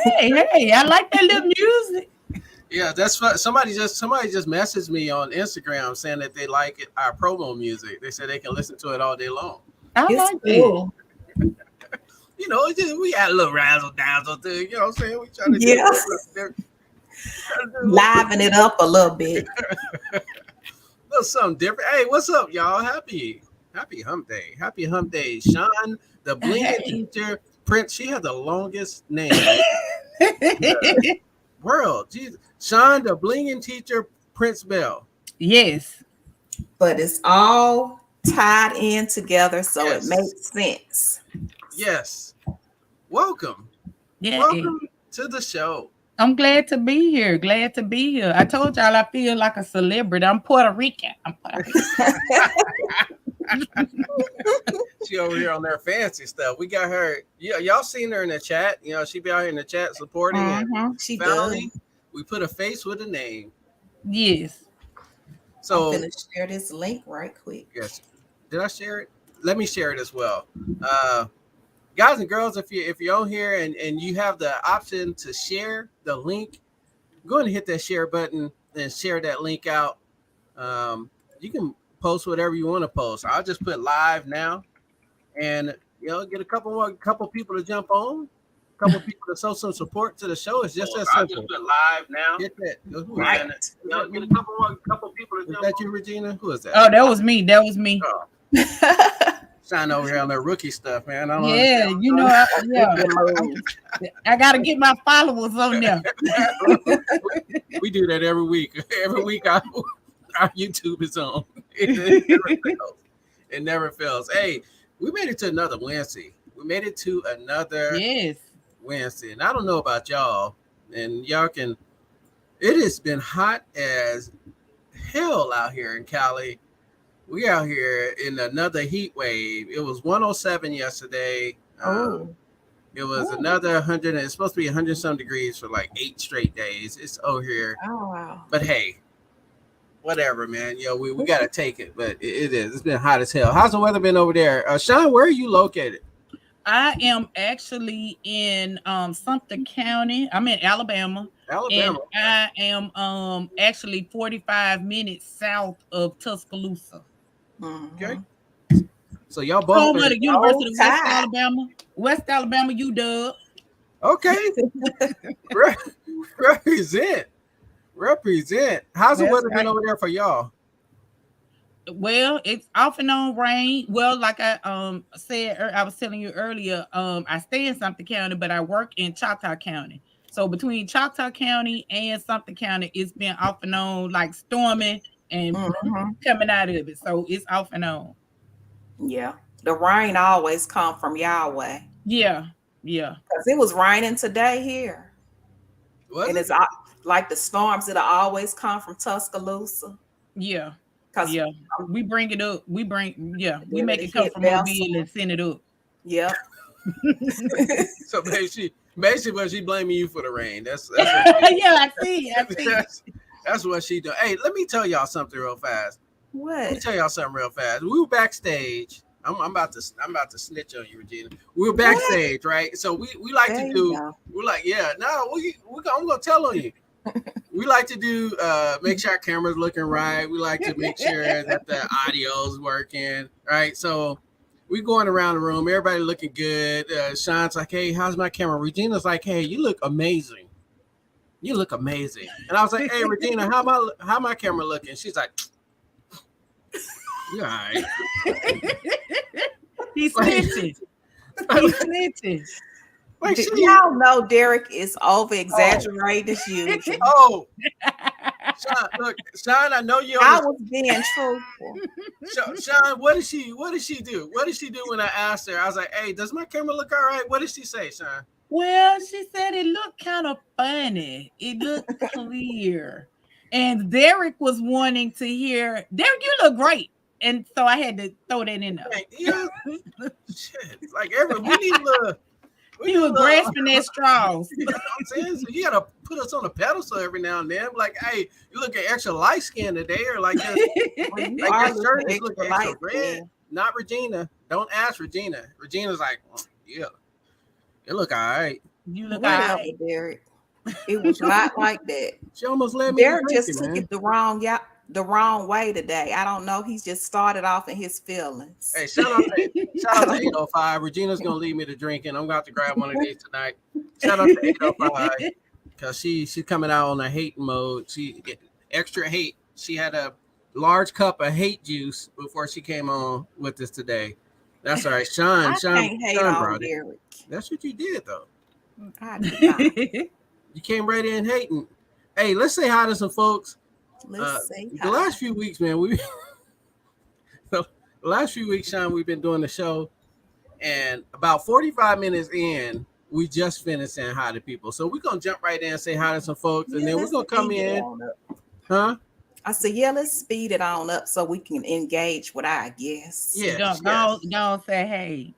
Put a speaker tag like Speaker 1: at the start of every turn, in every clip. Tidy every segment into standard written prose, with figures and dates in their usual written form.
Speaker 1: Hey, I like that little music.
Speaker 2: Yeah, that's what somebody just messaged me on Instagram saying that they like our promo music. They said they can listen to it all day long.
Speaker 1: I
Speaker 3: It's
Speaker 1: like that.
Speaker 3: cool.
Speaker 2: It's just we got a little razzle dazzle thing. You know what I'm saying? We trying to do
Speaker 3: Yeah.
Speaker 2: a
Speaker 3: Liven it up a little bit.
Speaker 2: little something different. Hey, what's up, y'all? Happy Hump Day. Happy Hump Day. Sean, the blinging
Speaker 1: Hey.
Speaker 2: teacher, Prince. She had the longest name in the world. Jesus. Sean, the blinging teacher, Prince Bell.
Speaker 1: Yes.
Speaker 3: But it's all tied in together, so
Speaker 2: Yes.
Speaker 3: it makes sense.
Speaker 2: Yes. Welcome.
Speaker 1: Yeah.
Speaker 2: Welcome to the show.
Speaker 1: I'm glad to be here. Glad to be here. I told y'all I feel like a celebrity. I'm Puerto Rican.
Speaker 2: She over here on their fancy stuff. We got her. Yeah, y'all seen her in the chat. She be out here in the chat supporting and
Speaker 3: She
Speaker 2: finally
Speaker 3: does.
Speaker 2: we put a face with a name.
Speaker 1: Yes.
Speaker 2: So
Speaker 3: I'm gonna share this link right quick.
Speaker 2: yes. Did I share it? Let me share it as well. Guys and girls, if you're on here and you have the option to share the link, go ahead and hit that share button and share that link out. You can post whatever you want to post. I'll just put live now and get a couple people to jump on, a couple people to show some support to the show. It's just that simple. I'll just put live now. Get that.
Speaker 3: Right.
Speaker 2: Get a couple people to jump on. Is that you, Regina? Who is that?
Speaker 1: Oh, that was me. That was me.
Speaker 2: Oh. Shine over here on their rookie stuff, man. I don't
Speaker 1: Yeah,
Speaker 2: understand.
Speaker 1: I gotta get my followers on there.
Speaker 2: We do that every week. Every week our YouTube is on. It never fails. It never fails. Hey, we made it to another Wednesday.
Speaker 1: Yes.
Speaker 2: Wednesday. And I don't know about y'all. And y'all can. It has been hot as hell out here in Cali. We out here in another heat wave. It was 107 yesterday. It was another 100. It's supposed to be 100 some degrees for like 8 straight days. It's over here.
Speaker 3: Oh wow.
Speaker 2: But hey, whatever, man. We gotta take it. But it is. It's been hot as hell. How's the weather been over there? Sean, where are you located?
Speaker 1: I am actually in Sumter County. I'm in Alabama. And I am actually 45 minutes south of Tuscaloosa.
Speaker 2: Okay. So y'all both
Speaker 1: home of the University of West Alabama. West Alabama, UW.
Speaker 2: Okay. Represent. How's the weather been over there for y'all?
Speaker 1: Well, it's off and on rain. Well, like I said, I was telling you earlier, I stay in Sumter County, but I work in Choctaw County. So between Choctaw County and Sumter County, it's been off and on, like storming and coming out of it. So it's off and on.
Speaker 3: Yeah. The rain always come from Yahweh.
Speaker 1: Yeah. Yeah.
Speaker 3: Because it was raining today here. And it's like the storms that always come from Tuscaloosa.
Speaker 1: Yeah. Yeah. We bring it up. We make it come from Mobile and send it up.
Speaker 3: Yep.
Speaker 2: So basically what she blaming you for the rain. That's
Speaker 1: yeah, I see.
Speaker 2: That's what she do. Hey, let me tell y'all something real fast.
Speaker 3: What?
Speaker 2: Let me tell y'all something real fast. We were backstage. I'm about to snitch on you, Regina. We were backstage, right? So we like to do. We're like, I'm gonna tell on you. We like to do make sure our camera's looking right. We like to make sure that the audio's working, right? So we going around the room, everybody looking good. Sean's like, hey, how's my camera? Regina's like, hey, you look amazing. You look amazing. And I was like, hey, Regina, how my camera looking? She's like, you all right.
Speaker 1: He's snitching. He's snitching.
Speaker 3: Like y'all know Derek is over exaggerating as usual.
Speaker 2: Oh, Sean, I know you.
Speaker 3: I was being truthful.
Speaker 2: Sean, what did she do? What did she do when I asked her? I was like, hey, does my camera look all right? What did she say, Sean?
Speaker 1: Well, she said it looked kind of funny. It looked clear. And Derek was wanting to hear, Derek, you look great. And so I had to throw that in there.
Speaker 2: Yeah. Shit. Like we need a little.
Speaker 1: He was grasping at straws.
Speaker 2: You know what I'm saying? So you gotta put us on a pedestal every now and then. Like, hey, you looking extra light skinned today, or like that shirt is looking extra red. Not Regina. Don't ask Regina. Regina's like, yeah, it look all right.
Speaker 1: You look all
Speaker 3: Whatever,
Speaker 1: right.
Speaker 3: Derek. It was not like that.
Speaker 2: She almost led me to
Speaker 3: Derek just
Speaker 2: drinking,
Speaker 3: took
Speaker 2: man.
Speaker 3: it the wrong way today. I don't know. He's just started off in his feelings.
Speaker 2: Hey, shout out to 805. Regina's gonna lead me to drinking. I'm going to grab one of these tonight. Shout out to 805 because she's coming out on a hate mode. She extra hate. She had a large cup of hate juice before she came on with us today. That's all right.
Speaker 3: I can't hate on
Speaker 2: brought it.
Speaker 3: Derek.
Speaker 2: That's what you did though.
Speaker 3: I did not.
Speaker 2: You came right in hating. Hey, let's say hi to some folks.
Speaker 3: Let's see.
Speaker 2: The last few weeks, man, the last few weeks, Sean, we've been doing the show, and about 45 minutes in, we just finished saying hi to people. So we're gonna jump right in and say hi to some folks, and then we're gonna come in. Huh?
Speaker 3: I said, yeah, let's speed it on up so we can engage with our guests.
Speaker 2: Yeah,
Speaker 1: don't say hey.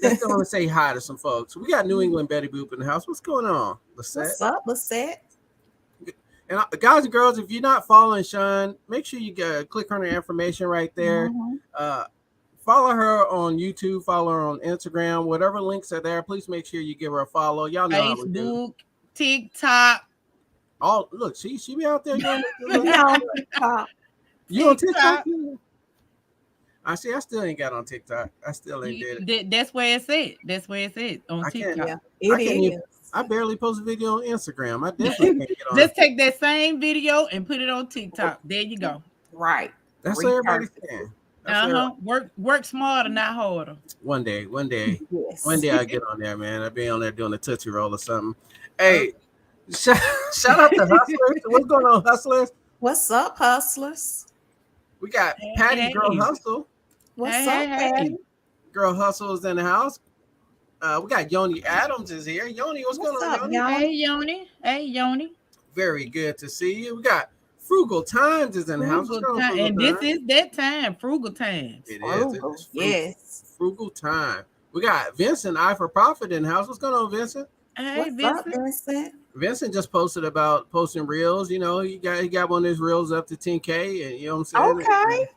Speaker 2: Let's go and say hi to some folks. We got New England Betty Boop in the house. What's going on, Lisette?
Speaker 3: What's up, Lisette?
Speaker 2: And guys and girls, if you're not following Sean, make sure you click on her information right there.
Speaker 3: Mm-hmm.
Speaker 2: Follow her on YouTube, follow her on Instagram, whatever links are there. Please make sure you give her a follow. Y'all know how we do.
Speaker 1: Facebook, TikTok.
Speaker 2: Oh, look, she be out there doing
Speaker 3: TikTok.
Speaker 2: You on TikTok? I see. I still ain't got on TikTok. I still ain't did
Speaker 1: it. That's where it's at. That's where it's at on TikTok.
Speaker 3: It is.
Speaker 2: I barely post a video on Instagram. I definitely can't get on.
Speaker 1: Just take that same video and put it on TikTok. There you go.
Speaker 3: Right.
Speaker 2: That's what everybody's saying.
Speaker 1: Work smarter, not harder.
Speaker 2: One day,
Speaker 3: yes.
Speaker 2: One day I get on there, man. I'll be on there doing a Tootsie Roll or something. Hey, shout out to Hustlers. What's going on, Hustlers?
Speaker 3: What's up, Hustlers?
Speaker 2: We got Patty Girl Hustle.
Speaker 3: What's up, Patty?
Speaker 2: Girl Hustle is in the house. We got Yoni Adams is here. Yoni, what's going on, Yoni?
Speaker 1: Hey, Yoni.
Speaker 2: Very good to see you. We got Frugal Times is in the house.
Speaker 1: And this is that time, Frugal Times.
Speaker 2: It is.
Speaker 3: Yes.
Speaker 2: Frugal Time. We got Vincent, I for Profit in the house. What's going on, Vincent?
Speaker 1: Hey,
Speaker 3: What's up, Vincent?
Speaker 2: Vincent just posted about posting reels. You know, he got one of his reels up to 10K, and you know what I'm saying?
Speaker 3: Okay.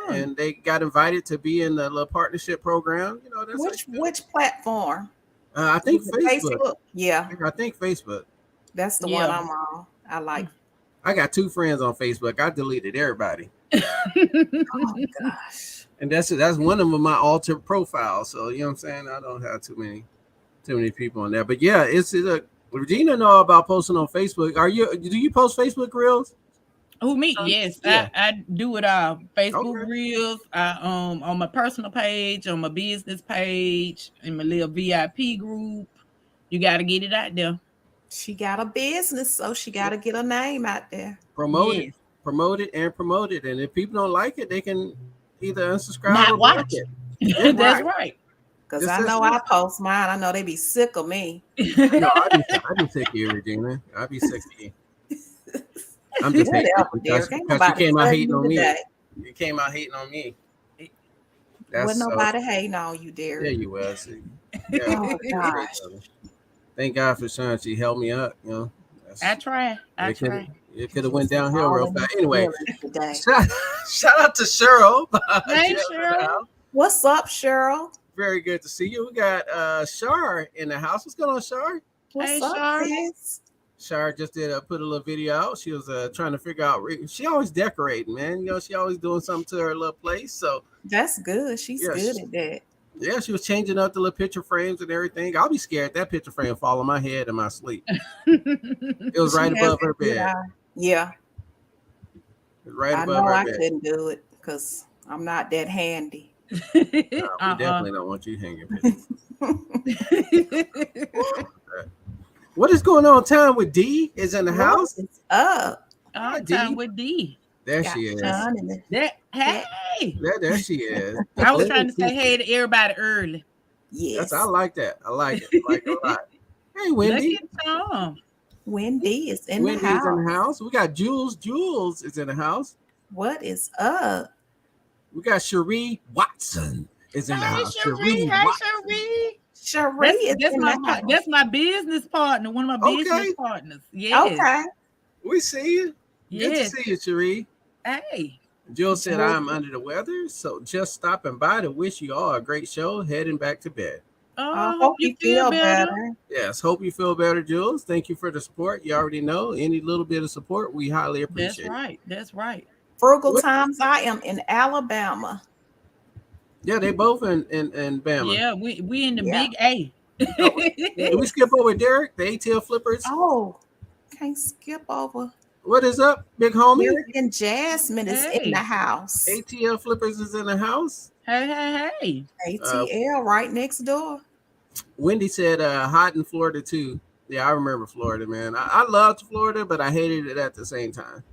Speaker 2: And they got invited to be in the little partnership program. You know, that's
Speaker 3: which platform?
Speaker 2: I think Facebook.
Speaker 3: Yeah.
Speaker 2: I think Facebook.
Speaker 3: That's the one I'm on. I like.
Speaker 2: I got 2 friends on Facebook. I deleted everybody.
Speaker 3: Oh gosh.
Speaker 2: And that's one of them, my altered profile. So you know what I'm saying? I don't have too many people on there. But yeah, it's Regina know about posting on Facebook. Do you post Facebook reels?
Speaker 1: Who me? Yes, yeah. I do it all. Facebook reels. On my personal page, on my business page, in my little VIP group. You got to get it out there.
Speaker 3: She got a business, so she got to get her name out there.
Speaker 2: Promote it. And if people don't like it, they can either unsubscribe or
Speaker 1: watch it. Yeah, that's right.
Speaker 3: Because I know I post mine. I know they be sick of me.
Speaker 2: No, I'd be sick of you, Regina. I'd be sick of you. I'm just hating because you came out hating on me. You came out hating on me.
Speaker 3: Wasn't nobody hating on you, Derek.
Speaker 2: Yeah, you was. Yeah.
Speaker 3: Oh gosh.
Speaker 2: Thank God for Sean. She held me up. You know.
Speaker 1: I try.
Speaker 2: It could have went downhill real fast. Anyway, shout out to Cheryl.
Speaker 1: Hey, Cheryl.
Speaker 3: What's up, Cheryl?
Speaker 2: Very good to see you. We got Shar in the house. What's going on, Shar?
Speaker 3: What's up, Shar?
Speaker 2: Shar just did put a little video out. She was trying to figure out. She always decorating, man. You know, she always doing something to her little place. So
Speaker 3: that's good. She's good at that.
Speaker 2: Yeah, she was changing up the little picture frames and everything. I'll be scared that picture frame fall on my head in my sleep. It was right above her bed.
Speaker 3: Yeah.
Speaker 2: It was right above her bed.
Speaker 3: I couldn't do it because I'm not that handy.
Speaker 2: No, we definitely don't want you hanging pictures. What is going on? Time with D is in the house.
Speaker 3: It's up.
Speaker 1: Time with D.
Speaker 2: There she is.
Speaker 1: Hey.
Speaker 2: There she is.
Speaker 1: I was trying to say hey to everybody early.
Speaker 3: Yes.
Speaker 2: I like that. I like it. I like it a lot. Hey, Wendy.
Speaker 3: Wendy is in the house. Wendy is
Speaker 2: in the house. We got Jules. Jules is in the house.
Speaker 3: What is up?
Speaker 2: We got Cherie Watson is in the house.
Speaker 1: Cherie.
Speaker 3: Cherie is in the house.
Speaker 1: That's my business partner. One of my business partners. Yes.
Speaker 3: Okay.
Speaker 2: We see you. Good to see you, Cherie.
Speaker 1: Hey.
Speaker 2: Jules said, I'm under the weather, so just stopping by to wish you all a great show, heading back to bed.
Speaker 3: I
Speaker 1: Hope
Speaker 3: hope
Speaker 1: you
Speaker 3: you
Speaker 1: feel
Speaker 3: feel
Speaker 1: better.
Speaker 3: better.
Speaker 2: Yes, hope you feel better, Jules. Thank you for the support. You already know any little bit of support, we highly
Speaker 1: That's
Speaker 2: appreciate it.
Speaker 1: right. That's right.
Speaker 3: Frugal
Speaker 2: What?
Speaker 3: times. I am in Alabama.
Speaker 2: Yeah, they both in Bama.
Speaker 1: Yeah, we in the
Speaker 3: Yeah.
Speaker 1: big A.
Speaker 2: Oh, did we skip
Speaker 3: Yes.
Speaker 2: over Derek, the ATL Flippers?
Speaker 3: Oh, can't skip over.
Speaker 2: What is up, big homie?
Speaker 3: Derek and Jasmine is in the
Speaker 1: Hey,
Speaker 3: house.
Speaker 2: ATL Flippers is in the house.
Speaker 1: hey.
Speaker 2: Uh,
Speaker 3: ATL right next door.
Speaker 2: Wendy said hot in Florida too. Yeah, I remember Florida, man. I loved Florida, but I hated it at the same time.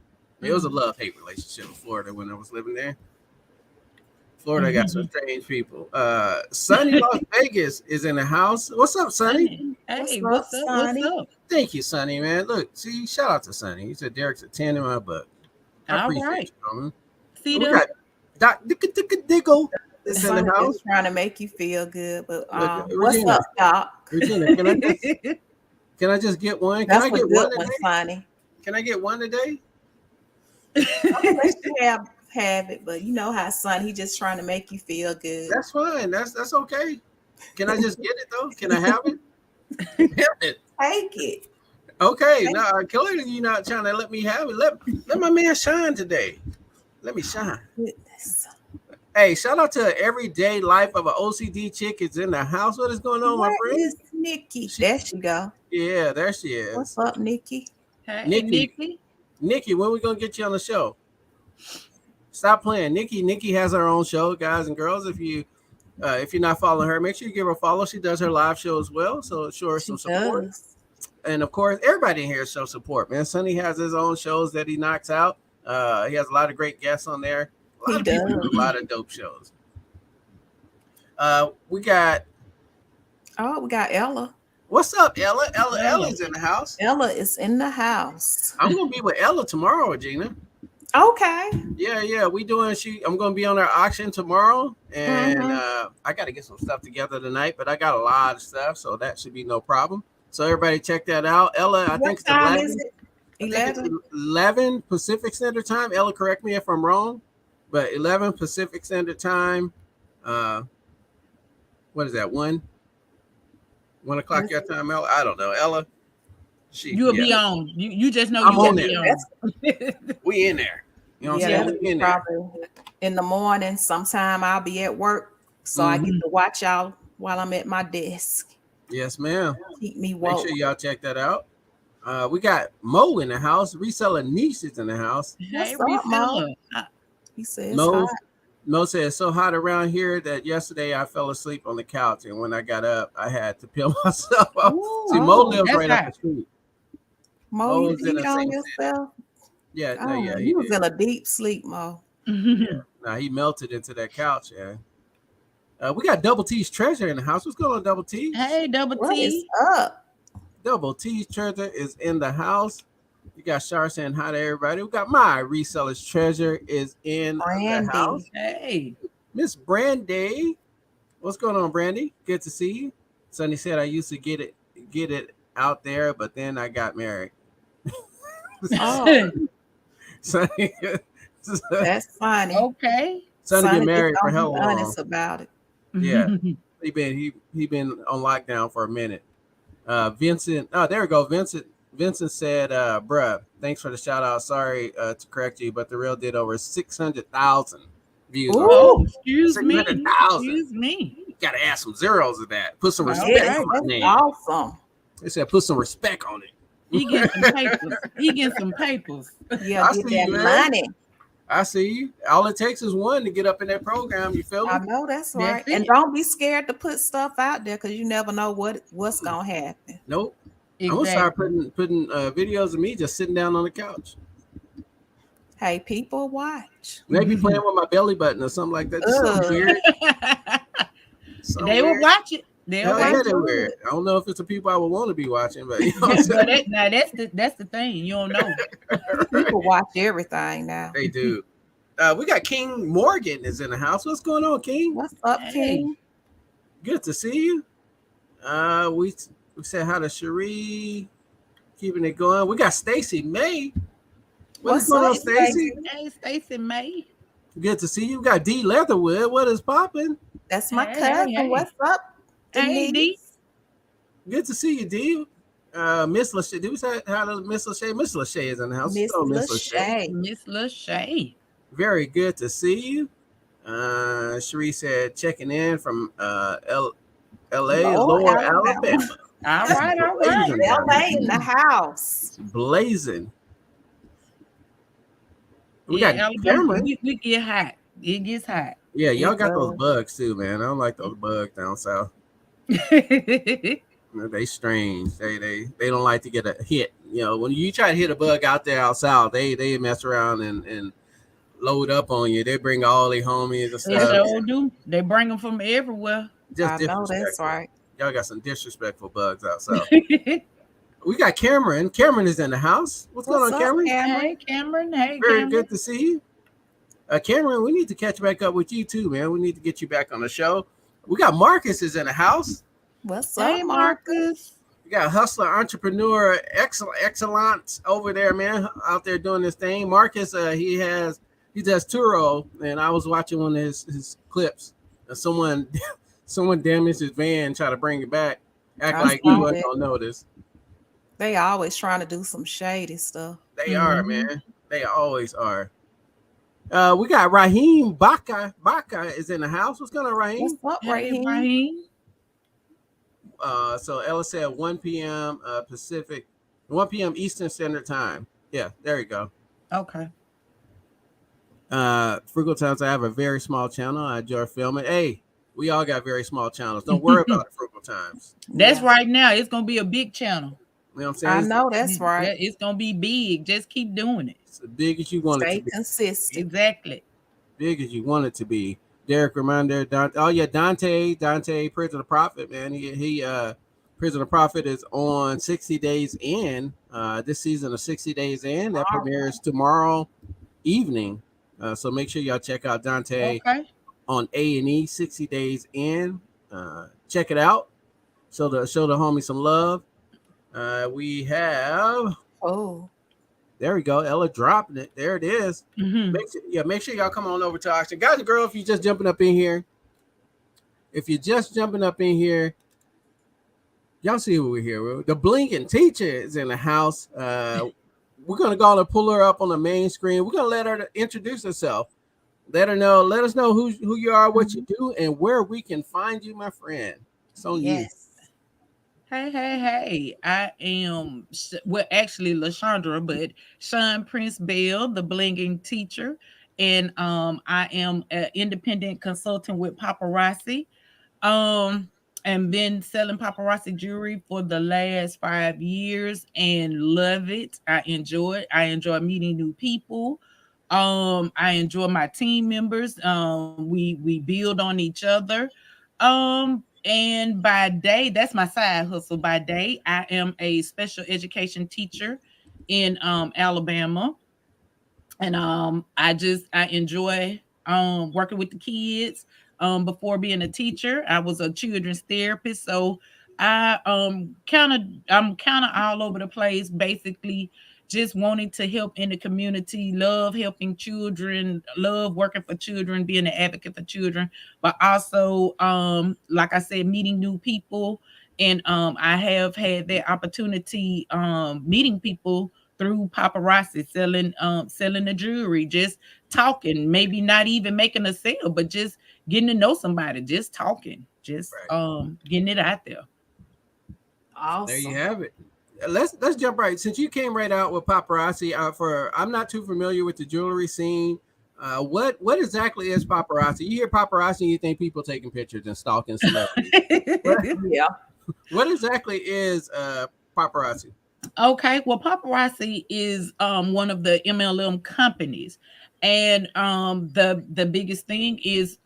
Speaker 2: It was a
Speaker 1: Mm.
Speaker 2: love-hate relationship with Florida when I was living there. Florida got some
Speaker 1: Mhm.
Speaker 2: strange people. Sunny Las Vegas is in the house. What's up, Sunny?
Speaker 1: Hey,
Speaker 3: What's
Speaker 1: hey,
Speaker 3: up,
Speaker 1: what's up? What's
Speaker 3: Sonny?
Speaker 1: up?
Speaker 2: Thank you, Sunny, man. Look, see, shout out to Sunny. He said Derek's a 10 in my book. I
Speaker 1: All
Speaker 2: appreciate
Speaker 1: right.
Speaker 2: you, man.
Speaker 1: See
Speaker 2: We
Speaker 1: them?
Speaker 2: got Doc Diggle
Speaker 3: The
Speaker 2: is in the
Speaker 3: Sonny
Speaker 2: house.
Speaker 3: just trying to make you feel good. But
Speaker 2: Look,
Speaker 3: what's
Speaker 2: Regina,
Speaker 3: up, Doc?
Speaker 2: Regina, can I just get one? Can
Speaker 3: That's
Speaker 2: I
Speaker 3: a
Speaker 2: get
Speaker 3: good
Speaker 2: one
Speaker 3: one,
Speaker 2: today?
Speaker 3: Sonny.
Speaker 2: Can I get one today?
Speaker 3: I'm gonna let you have it, but you know how Sonny, he just trying to make you feel good.
Speaker 2: That's fine. That's okay. Can I just get it though? Can I have it? Have it.
Speaker 3: Take it.
Speaker 2: Okay.
Speaker 3: Take
Speaker 2: No, clearly you're not trying to let me have it. Let my man shine today. Let me shine.
Speaker 3: goodness.
Speaker 2: Hey, shout out to Everyday Life of an OCD Chick is in the house. What is going on, my
Speaker 3: Where
Speaker 2: friend?
Speaker 3: is Nikki? There she go.
Speaker 2: Yeah, there she
Speaker 3: What's
Speaker 2: is.
Speaker 3: up, Nikki?
Speaker 1: Hey,
Speaker 2: Nikki,
Speaker 1: Nikki.
Speaker 2: Nikki, when we gonna get you on the show? Stop playing. Nikki has her own show, guys and girls. If you're not following her, make sure you give her a follow. She does her live show as well, so show her some
Speaker 3: She
Speaker 2: support.
Speaker 3: does.
Speaker 2: And of course, everybody in here show support, man. Sonny has his own shows that he knocks out. He has a lot of great guests on there. A lot
Speaker 3: He
Speaker 2: of people
Speaker 3: does.
Speaker 2: do a lot of dope shows. We got
Speaker 3: Oh, we got Ella.
Speaker 2: what's up, Ella? Ella
Speaker 1: Ella.
Speaker 2: Ella's in the house.
Speaker 3: Ella is in the house.
Speaker 2: I'm gonna be with Ella tomorrow, Regina.
Speaker 3: Okay.
Speaker 2: Yeah. I'm gonna be on our auction tomorrow, and
Speaker 3: Mhm.
Speaker 2: I got to get some stuff together tonight. But I got a lot of stuff, so that should be no problem. So everybody, check that out. Ella, I
Speaker 3: What
Speaker 2: think it's
Speaker 3: time
Speaker 2: 11.
Speaker 3: is it?
Speaker 2: I think it's
Speaker 3: 11?
Speaker 2: 11 Pacific Standard Time. Ella, correct me if I'm wrong, but 11 Pacific Standard Time. What is that? 1 o'clock your time, Ella? I don't know, Ella.
Speaker 1: You'll
Speaker 2: Yeah,
Speaker 1: be on. You just know
Speaker 2: I'm
Speaker 1: you will
Speaker 2: on
Speaker 1: be
Speaker 2: there.
Speaker 1: on.
Speaker 2: We in there. You know what I'm
Speaker 3: Yeah,
Speaker 2: saying?
Speaker 3: that'll
Speaker 2: We
Speaker 3: be
Speaker 2: in there.
Speaker 3: probably in the morning. Sometime I'll be at work, so I get to watch y'all while I'm at my desk.
Speaker 2: Yes, ma'am.
Speaker 3: Keep me
Speaker 2: Make
Speaker 3: woke.
Speaker 2: sure y'all check that out. We got Mo in the house. Reseller Niche is in the house.
Speaker 3: What's
Speaker 1: Hey,
Speaker 3: up, Mo?
Speaker 1: reseller.
Speaker 3: He says
Speaker 2: Mo,
Speaker 3: hi.
Speaker 2: Mo said it's so hot around here that yesterday I fell asleep on the couch, and when I got up, I had to peel myself up. See, Mo
Speaker 1: Ooh,
Speaker 2: lives
Speaker 1: that's
Speaker 2: right up
Speaker 1: hot.
Speaker 2: the street.
Speaker 3: Mo,
Speaker 2: Mo
Speaker 3: you
Speaker 2: is in
Speaker 3: peed
Speaker 2: the
Speaker 3: on
Speaker 2: same city.
Speaker 3: yourself?
Speaker 2: Yeah, no,
Speaker 3: Oh,
Speaker 2: yeah, he
Speaker 3: you was
Speaker 2: did.
Speaker 3: in a deep sleep, Mo.
Speaker 2: Yeah, nah, he melted into that couch. Yeah. We got Double T's treasure in the house. What's going on, Double T's?
Speaker 1: Hey, Double
Speaker 3: What is
Speaker 1: T.
Speaker 3: up?
Speaker 2: Double T's treasure is in the house. You got Shar saying hi to everybody. We got my reseller's treasure is in the house.
Speaker 3: Brandy.
Speaker 1: Hey.
Speaker 2: Miss Brandy. What's going on, Brandy? Good to see you. Sonny said I used to get it out there, but then I got married.
Speaker 3: Oh,
Speaker 2: Sonny,
Speaker 3: that's funny.
Speaker 1: Okay.
Speaker 2: Sonny been
Speaker 3: Sonny just
Speaker 2: married for
Speaker 3: don't
Speaker 2: how
Speaker 3: be
Speaker 2: long?
Speaker 3: honest about it.
Speaker 2: Yeah, he been on lockdown for a minute. Vincent, oh there we go. Vincent said, "Bruh, thanks for the shout out. Sorry to correct you, but the real did over 600,000 views on
Speaker 1: Oh,
Speaker 3: Ooh,
Speaker 1: excuse me.
Speaker 2: 600,000.
Speaker 1: Excuse me.
Speaker 2: Got to add some zeros of that. Put some
Speaker 1: All
Speaker 2: respect
Speaker 3: yes,
Speaker 1: right.
Speaker 2: on my
Speaker 3: that's
Speaker 2: name."
Speaker 3: awesome.
Speaker 2: They said put some respect on it.
Speaker 1: He getting some papers. He getting some papers.
Speaker 3: Yeah,
Speaker 2: I
Speaker 3: get
Speaker 2: see
Speaker 3: that
Speaker 2: you, man.
Speaker 3: money.
Speaker 2: I see you. All it takes is one to get up in that program. You feel
Speaker 3: I
Speaker 2: me?
Speaker 3: know that's
Speaker 1: That's
Speaker 3: right. And
Speaker 1: it.
Speaker 3: don't be scared to put stuff out there because you never know what's gonna happen.
Speaker 2: Nope. I'm gonna start
Speaker 1: Exactly.
Speaker 2: putting videos of me just sitting down on the couch,
Speaker 3: Hey, people, watch.
Speaker 2: maybe playing with my belly button or something like that. Just something
Speaker 3: Ugh.
Speaker 2: weird. Something
Speaker 1: They will
Speaker 2: weird.
Speaker 1: watch it. They'll
Speaker 2: Hell
Speaker 3: They
Speaker 2: yeah,
Speaker 1: watch
Speaker 2: they
Speaker 1: it.
Speaker 3: would.
Speaker 2: weird. I don't know if it's the people I would want to be watching, but you know what I'm
Speaker 1: But
Speaker 2: saying?
Speaker 1: now that's the thing. You don't know.
Speaker 3: People watch everything now.
Speaker 2: They do. We got King Morgan is in the house. What's going on, King?
Speaker 3: What's up,
Speaker 1: Hey.
Speaker 3: King?
Speaker 2: Good to see you. We said hi to Cherie, keeping it going. We got Stacy May. What is
Speaker 3: What's
Speaker 2: going on,
Speaker 3: up,
Speaker 2: Stacy?
Speaker 3: Stacey?
Speaker 1: Hey, Stacey May.
Speaker 2: Good to see you. We got D Leatherwood. What is popping?
Speaker 3: That's my
Speaker 1: Hey,
Speaker 3: cousin.
Speaker 1: hey, hey.
Speaker 3: What's up,
Speaker 1: Hey, D.
Speaker 3: Denise.
Speaker 2: Good to see you, D. Miss Lachey. Did we say how to Miss Lachey? Miss Lachey is in the house.
Speaker 3: Miss
Speaker 2: Hello, Miss Lachey.
Speaker 3: Lachey.
Speaker 1: Miss Lachey.
Speaker 2: Very good to see you. Cherie said checking in from LA,
Speaker 3: Lower
Speaker 2: Lower
Speaker 3: Alabama.
Speaker 2: Alabama.
Speaker 1: All
Speaker 2: It's
Speaker 1: right, all right.
Speaker 2: blazing down here.
Speaker 3: LA in the house.
Speaker 2: It's blazing. We got
Speaker 1: Yeah, Alabama,
Speaker 2: Cameron.
Speaker 1: we get hot. It gets hot.
Speaker 2: Yeah, y'all
Speaker 3: It
Speaker 2: got those
Speaker 3: does.
Speaker 2: bugs too, man. I don't like those bugs down south. They strange. They don't like to get a hit. You know, when you try to hit a bug out there out south, they mess around and load up on you. They bring all their homies and
Speaker 1: They
Speaker 2: stuff.
Speaker 1: sure do. They bring them from everywhere.
Speaker 2: Just
Speaker 3: I know that's
Speaker 2: disrespectful.
Speaker 3: right.
Speaker 2: Y'all got some disrespectful bugs out south. We got Cameron. Cameron is in the house. What's going
Speaker 3: What's
Speaker 2: on,
Speaker 3: up,
Speaker 2: Cameron?
Speaker 3: Cameron?
Speaker 1: Hey, Cameron. Hey,
Speaker 2: Very
Speaker 1: Cameron.
Speaker 2: good to see you. Cameron, we need to catch back up with you too, man. We need to get you back on the show. We got Marcus is in the house.
Speaker 3: What's
Speaker 1: Hey,
Speaker 3: up, Marcus?
Speaker 1: Marcus.
Speaker 2: We got hustler, entrepreneur, excellent over there, man, out there doing this thing. Marcus, he does Turo, and I was watching one of his clips. And someone damaged his van, try to bring it back, act
Speaker 3: I
Speaker 2: like we
Speaker 3: saw
Speaker 2: wasn't
Speaker 3: that.
Speaker 2: gonna notice.
Speaker 3: They always trying to do some shady stuff.
Speaker 2: They are,
Speaker 1: Mm-hmm.
Speaker 2: man. They always are. We got Raheem Baka. Baka is in the house. What's going on,
Speaker 3: What's
Speaker 2: Raheem?
Speaker 3: up,
Speaker 1: Hey,
Speaker 3: Raheem?
Speaker 1: Raheem.
Speaker 2: So Ella said 1 p.m. Pacific, 1 p.m. Eastern Standard Time. Yeah, there you go.
Speaker 1: Okay.
Speaker 2: Frugal Times, I have a very small channel. I enjoy filming. Hey, we all got very small channels. Don't worry about it, Frugal Times.
Speaker 1: That's
Speaker 3: Yeah,
Speaker 1: right now. It's gonna be a big channel.
Speaker 2: You know what I'm
Speaker 3: I
Speaker 2: saying?
Speaker 3: know that's right.
Speaker 1: Yeah, it's gonna be big. Just keep doing it.
Speaker 2: It's as big as you want it to
Speaker 3: Stay
Speaker 2: be.
Speaker 3: consistent.
Speaker 1: Exactly.
Speaker 2: Big as you want it to be. Derek reminder, oh yeah, Dante, Prison of Prophet, man. He Prison of Prophet is on 60 Days In. This season of 60 Days In that
Speaker 3: All right.
Speaker 2: premieres tomorrow evening. So make sure y'all check out Dante
Speaker 1: Okay.
Speaker 2: on A&E 60 Days In. Check it out. Show the homie some love. We have
Speaker 3: Oh,
Speaker 2: there we go. Ella dropping it. There it is.
Speaker 1: Mm-hmm.
Speaker 2: Make sure y'all come on over to Auction. Guys and girls, if you're just jumping up in here, y'all see who we're here with. The Blinging Teacher is in the house. We're gonna go and pull her up on the main screen. We're gonna let her introduce herself. Let us know who you are, what you do, and where we can find you, my friend. It's on you.
Speaker 3: yes.
Speaker 1: Hey. I am, well, actually, Lashandra, but Sean Prince Bell, the Blinging Teacher. And I am an independent consultant with Paparazzi. Um, and been selling paparazzi jewelry for the last 5 years and love it. I enjoy it. I enjoy meeting new people. I enjoy my team members. We build on each other. And by day, that's my side hustle. By day, I am a special education teacher in Alabama, and I enjoy working with the kids. Before being a teacher, I was a children's therapist, so I'm kind of all over the place, basically just wanting to help in the community, love helping children, love working for children, being an advocate for children, but also like I said, meeting new people. And I have had that opportunity meeting people through paparazzi, selling the jewelry, just talking, maybe not even making a sale, but just getting to know somebody, just talking, just
Speaker 2: Right.
Speaker 1: getting it out there.
Speaker 2: There you
Speaker 3: Awesome.
Speaker 2: have it. Let's jump right. Since you came right out with paparazzi, I'm not too familiar with the jewelry scene. What exactly is paparazzi? You hear paparazzi, and you think people taking pictures and stalking celebrities. what,
Speaker 3: Yeah.
Speaker 2: what exactly is paparazzi?
Speaker 1: Okay, well, paparazzi is one of the MLM companies, and the biggest thing is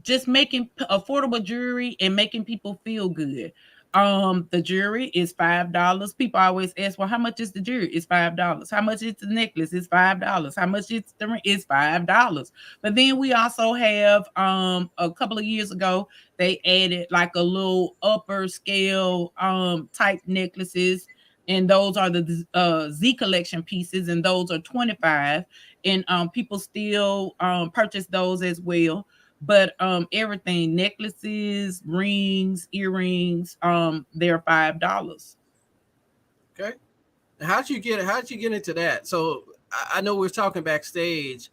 Speaker 1: just making affordable jewelry and making people feel good. The jewelry is $5. People always ask, well, how much is the jewelry? It's $5. How much is the necklace? It's $5. How much is the ring? It's $5. But then we also have a couple of years ago they added like a little upper scale type necklaces, and those are the Z collection pieces, and those are 25, and people still purchase those as well. But everything, necklaces, rings, earrings, they're $5.
Speaker 2: Okay. How'd you get into that? So I know we're talking backstage.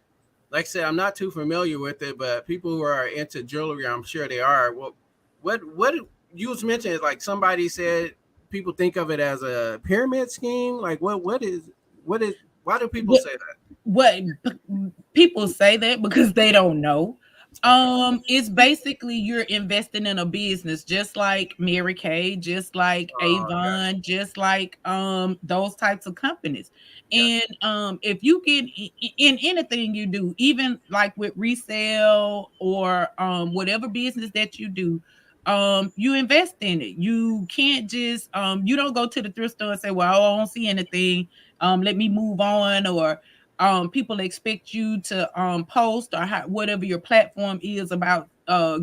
Speaker 2: Like I said, I'm not too familiar with it, but people who are into jewelry, I'm sure they are. Well, what you was mentioning is like somebody said people think of it as a pyramid scheme. Like what is why do people say that?
Speaker 1: What people say that because they don't know.
Speaker 2: Okay.
Speaker 1: It's basically you're investing in a business, just like Mary Kay, just like
Speaker 2: Oh, gotcha,
Speaker 1: Avon, just like those types of companies.
Speaker 2: gotcha.
Speaker 1: And if you get in anything you do, even like with resale or whatever business that you do, you invest in it. You can't just you don't go to the thrift store and say, well, I don't see anything, let me move on. Or people expect you to post or whatever your platform is about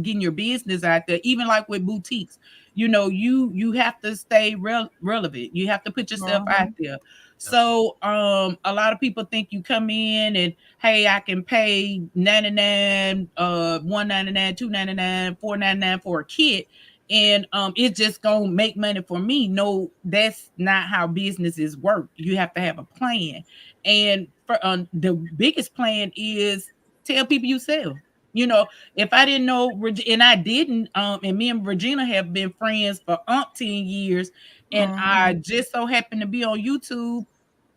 Speaker 1: getting your business out there. Even like with boutiques, you have to stay relevant. You have to put yourself out
Speaker 3: Mhm.
Speaker 1: there.
Speaker 2: Absolutely.
Speaker 1: So a lot of people think you come in and, hey, I can pay 99, 199, 299, 499 for a kit, and it's just gonna make money for me. No, that's not how businesses work. You have to have a plan. And for the biggest plan is tell people you sell. If I didn't know, and I didn't, and me and Regina have been friends for umpteen years, and I
Speaker 3: Mhm.
Speaker 1: just so happened to be on YouTube,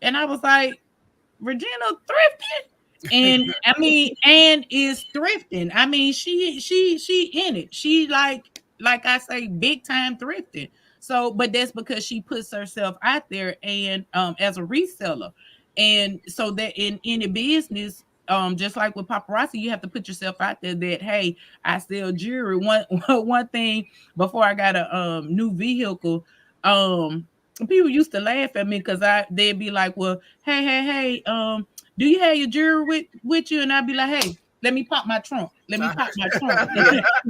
Speaker 1: and I was like, Regina thrifting, and I mean, Ann is thrifting. I mean, she in it. She like I say, big time thrifting. So, but that's because she puts herself out there and as a reseller, and so that in any business. Just like with paparazzi, you have to put yourself out there that, hey, I sell jewelry. One thing before I got a new vehicle, um people used to laugh at me because they'd be like, well, hey, do you have your jewelry with you? And I'd be like, hey, let me pop my trunk. Let me pop my trunk.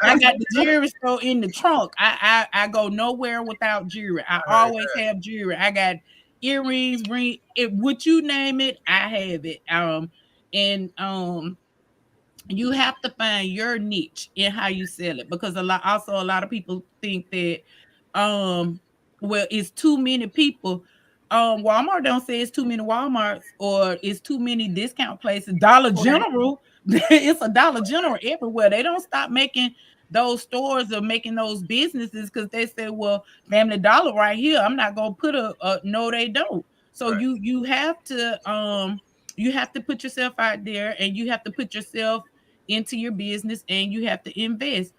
Speaker 1: I got the jewelry store in the trunk. I go nowhere without jewelry. I
Speaker 2: Right,
Speaker 1: always have jewelry. I got earrings, ring, it, what you name it, I have it. And you have to find your niche in how you sell it, because a lot of people think that um well, it's too many people. Walmart don't say it's too many Walmarts or it's too many discount places. Dollar
Speaker 3: Right.
Speaker 1: General, it's a Dollar General everywhere. They don't stop making those stores or making those businesses because they say, well, Family Dollar right here, I'm not gonna put a no, they don't. So
Speaker 2: right.
Speaker 1: you have to put yourself out there, and you have to put yourself into your business, and you have to invest.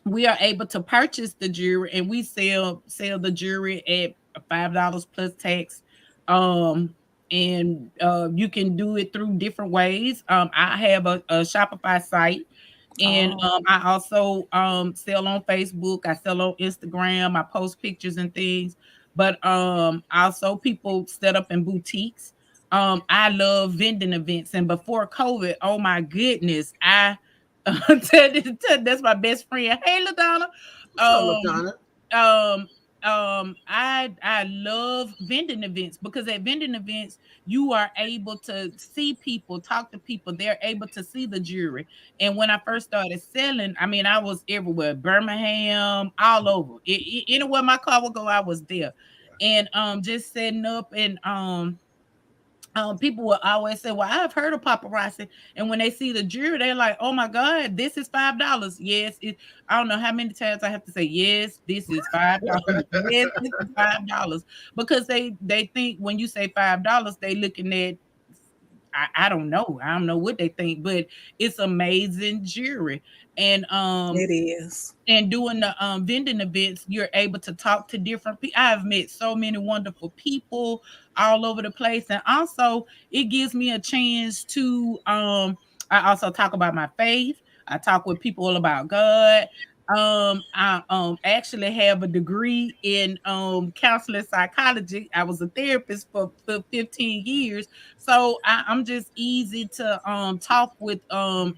Speaker 1: We are able to purchase the jewelry, and we sell the jewelry at $5 plus tax. um and you can do it through different ways. I have a Shopify site, and
Speaker 3: Oh.
Speaker 1: I also sell on Facebook, I sell on Instagram, I post pictures and things. But also people set up in boutiques. I love vending events, and before COVID, oh my goodness, that's my best friend. Hey, LaDonna.
Speaker 2: What's up,
Speaker 1: Um,
Speaker 2: LaDonna?
Speaker 1: um, I love vending events, because at vending events you are able to see people, talk to people. They're able to see the jewelry. And when I first started selling, I mean, I was everywhere, Birmingham, all over. Anywhere my car would go, I was there. And just setting up, and people will always say, "Well, I've heard of paparazzi," and when they see the jewelry, they're like, "Oh my God, this is $5." Yes, I don't know how many times I have to say, "Yes, this is $5." Yes, this is $5, because they think when you say $5, they looking at, I don't know, I don't know what they think, but it's amazing jewelry. And
Speaker 3: It is.
Speaker 1: doing the vending events, you're able to talk to different people. I've met so many wonderful people all over the place, and also it gives me a chance to I also talk about my faith. I talk with people about God. I actually have a degree in counseling psychology. I was a therapist for 15 years, so I'm just easy to talk with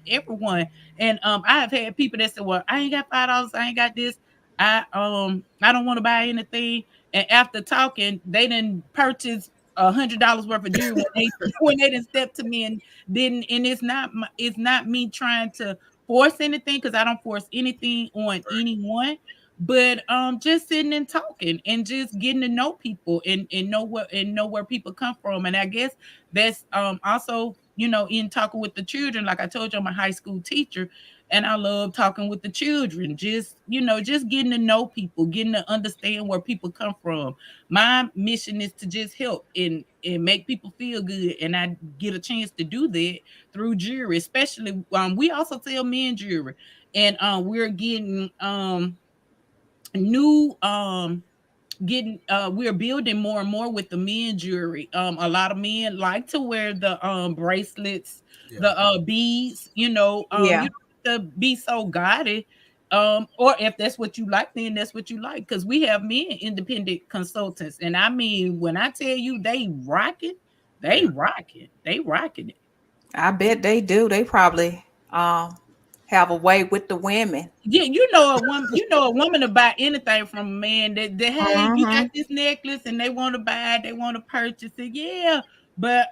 Speaker 1: everyone. And I have had people that said, "Well, I ain't got $5, I ain't got this. I don't want to buy anything." And after talking, they didn't purchase. $100 worth of jewelry when they when they didn't step to me and didn't. And it's not me trying to force anything, because I don't force anything on anyone. But just sitting and talking and just getting to know people and know where people come from. And I guess that's also, in talking with the children. Like I told you, I'm a high school teacher, and I love talking with the children. Just, just getting to know people, getting to understand where people come from. My mission is to just help and make people feel good, and I get a chance to do that through jewelry. Especially, we also sell men jewelry, and we're getting new getting we're building more and more with the men jewelry. A lot of men like to wear the bracelets, the beads. You
Speaker 3: Yeah.
Speaker 1: don't have to be so gaudy. Or if that's what you like, then that's what you like. Because we have men independent consultants, and I mean, when I tell you they rock it, they rocking it.
Speaker 3: I bet they do. They probably have a way with the women.
Speaker 1: Yeah, a woman to buy anything from a man that hey, you got
Speaker 3: Mm-hmm.
Speaker 1: this necklace and they want to buy it, they want to purchase it. Yeah. But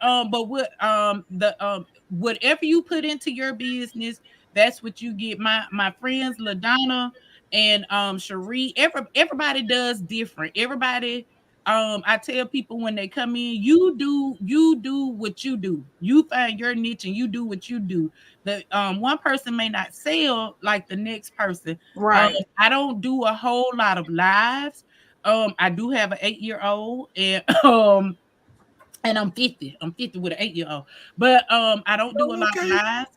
Speaker 1: whatever you put into your business, that's what you get. My friends LaDonna and Cherie, everybody does different. Everybody, I tell people when they come in, you do what you do. You find your niche and you do what you do. The one person may not sell like the next person.
Speaker 3: Right.
Speaker 1: I don't do a whole lot of lives. I do have an 8-year-old, and and I'm 50. I'm 50 with an 8-year-old. But I don't do a
Speaker 2: Oh,
Speaker 1: lot of
Speaker 2: okay.
Speaker 1: lives.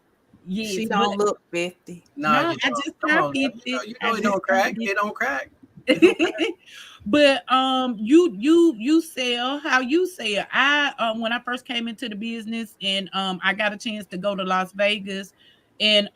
Speaker 3: She
Speaker 1: Yes, but
Speaker 3: don't look 50.
Speaker 2: Nah,
Speaker 1: no,
Speaker 2: you
Speaker 1: I
Speaker 2: don't.
Speaker 1: just
Speaker 2: Come
Speaker 1: turned
Speaker 2: on, now.
Speaker 1: 50.
Speaker 2: You
Speaker 1: I
Speaker 2: know it
Speaker 1: just
Speaker 2: don't
Speaker 1: turned
Speaker 2: crack.
Speaker 1: 50.
Speaker 2: It don't crack. It don't crack.
Speaker 1: But you sell how you sell. I when I first came into the business, and I got a chance to go to Las Vegas, and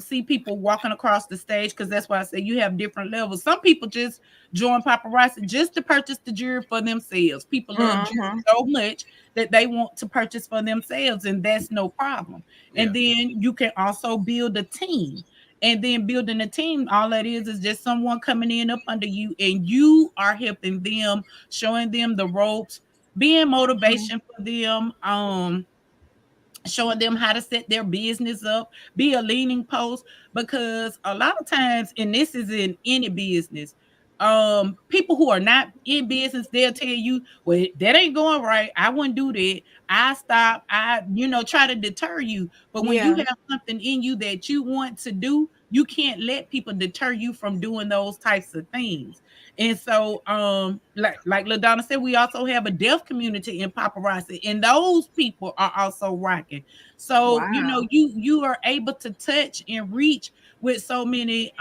Speaker 1: see people walking across the stage, because that's why I say you have different levels. Some people just join paparazzi just to purchase the jewelry for themselves. People love jewelry
Speaker 3: Mm-hmm.
Speaker 1: so much that they want to purchase for themselves, and that's no problem.
Speaker 2: Yeah.
Speaker 1: And then you can also build a team. And then building a team, all that is just someone coming in up under you, and you are helping them, showing them the ropes, being
Speaker 3: Mm-hmm.
Speaker 1: motivation for them, showing them how to set their business up, be a leaning post. Because a lot of times, and this is in any business, people who are not in business, they'll tell you, well, that ain't going right, I wouldn't do that, I stop, I try to deter you. But when you
Speaker 3: Yeah.
Speaker 1: have something in you that you want to do, you can't let people deter you from doing those types of things. And so, like LaDonna said, we also have a deaf community in paparazzi, and those people are also rocking. So,
Speaker 3: Wow.
Speaker 1: you are able to touch and reach with so many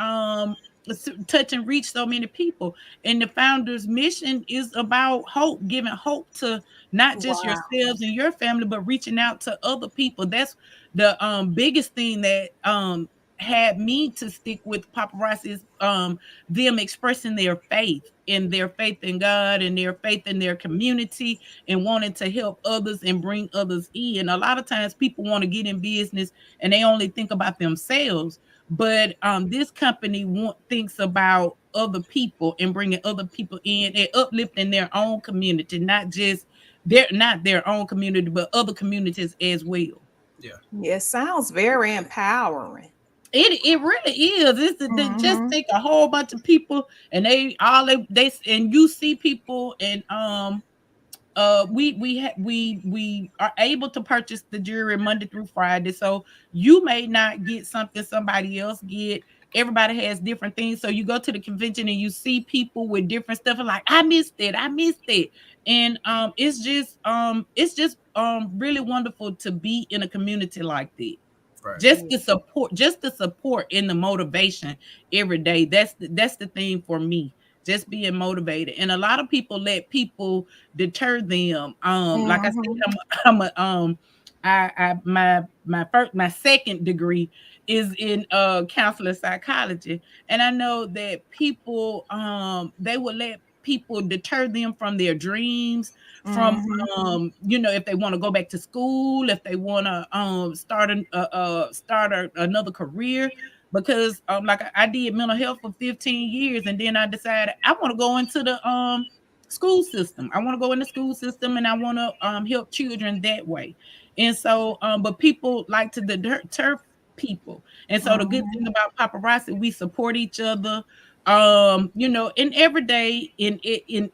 Speaker 1: touch and reach so many people. And the founder's mission is about hope, giving hope to not just
Speaker 3: Wow.
Speaker 1: yourselves and your family, but reaching out to other people. That's the biggest thing that had me to stick with paparazzi is them expressing their faith in God, and their faith in their community, and wanting to help others and bring others in. A lot of times people want to get in business and they only think about themselves, but this company thinks about other people and bringing other people in and uplifting their own community, not their own community, but other communities as well.
Speaker 2: Yeah.
Speaker 3: Yeah, it sounds very empowering.
Speaker 1: It really is. Just
Speaker 3: Mm-hmm.
Speaker 1: take a whole bunch of people, and they and you see people, and we are able to purchase the jewelry Monday through Friday. So you may not get something somebody else get. Everybody has different things. So you go to the convention and you see people with different stuff, and like, I missed it. And it's just really wonderful to be in a community like that.
Speaker 2: Right.
Speaker 1: Just the support and the motivation every day. That's the thing for me. Just being motivated. And a lot of people let people deter them. Like I said,
Speaker 3: Mm-hmm.
Speaker 1: I'm a my second degree is in counseling psychology. And I know that people they will let people deter them from their dreams, from
Speaker 3: Mm-hmm.
Speaker 1: if they want to go back to school, if they want to another career. Because like I did mental health for 15 years, and then I decided I want to go into the school system. I want to go in the school system, and I want to help children that way. And so, but people like to deter people. And so the good thing about paparazzi, we support each other. And every day in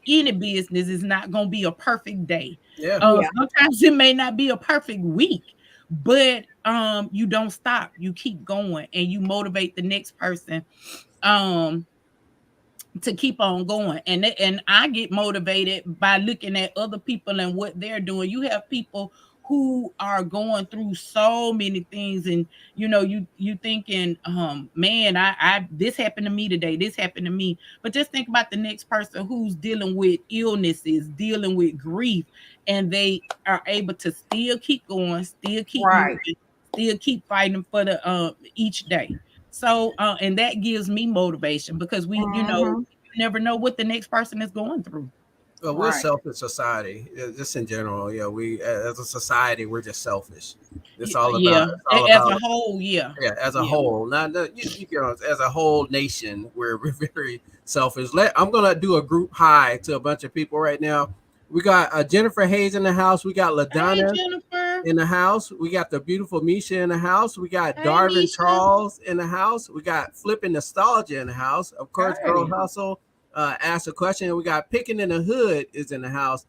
Speaker 1: any business is not going to be a perfect day.
Speaker 2: Yeah.
Speaker 1: Sometimes it may not be a perfect week, but you don't stop. You keep going and you motivate the next person. Um to keep on going, and I get motivated by looking at other people and what they're doing. You have people who are going through so many things, and you thinking, man, I this happened to me today, this happened to me. But just think about the next person who's dealing with illnesses, dealing with grief, and they are able to still keep going, still keep moving, still keep fighting for the each day. So, and that gives me motivation because you never know what the next person is going through.
Speaker 2: Well, we're selfish society, just in general. Yeah, we as a society, we're just selfish. It's all about.
Speaker 1: Yeah,
Speaker 2: It's all
Speaker 1: as a
Speaker 2: about.
Speaker 1: whole, yeah,
Speaker 2: Yeah, as a
Speaker 1: yeah.
Speaker 2: whole, not as a whole nation, we're very selfish. I'm gonna do a group hi to a bunch of people right now. We got Jennifer Hayes in the house. We got
Speaker 1: Hey,
Speaker 2: LaDonna
Speaker 1: Jennifer.
Speaker 2: in the house. We got the beautiful Misha in the house. We got
Speaker 1: Hey,
Speaker 2: Darvin
Speaker 1: Misha.
Speaker 2: Charles in the house. We got Flipping Nostalgia in the house. Of course, Girl
Speaker 1: Hey.
Speaker 2: Hustle asked a question. We got Picking in the Hood is in the house.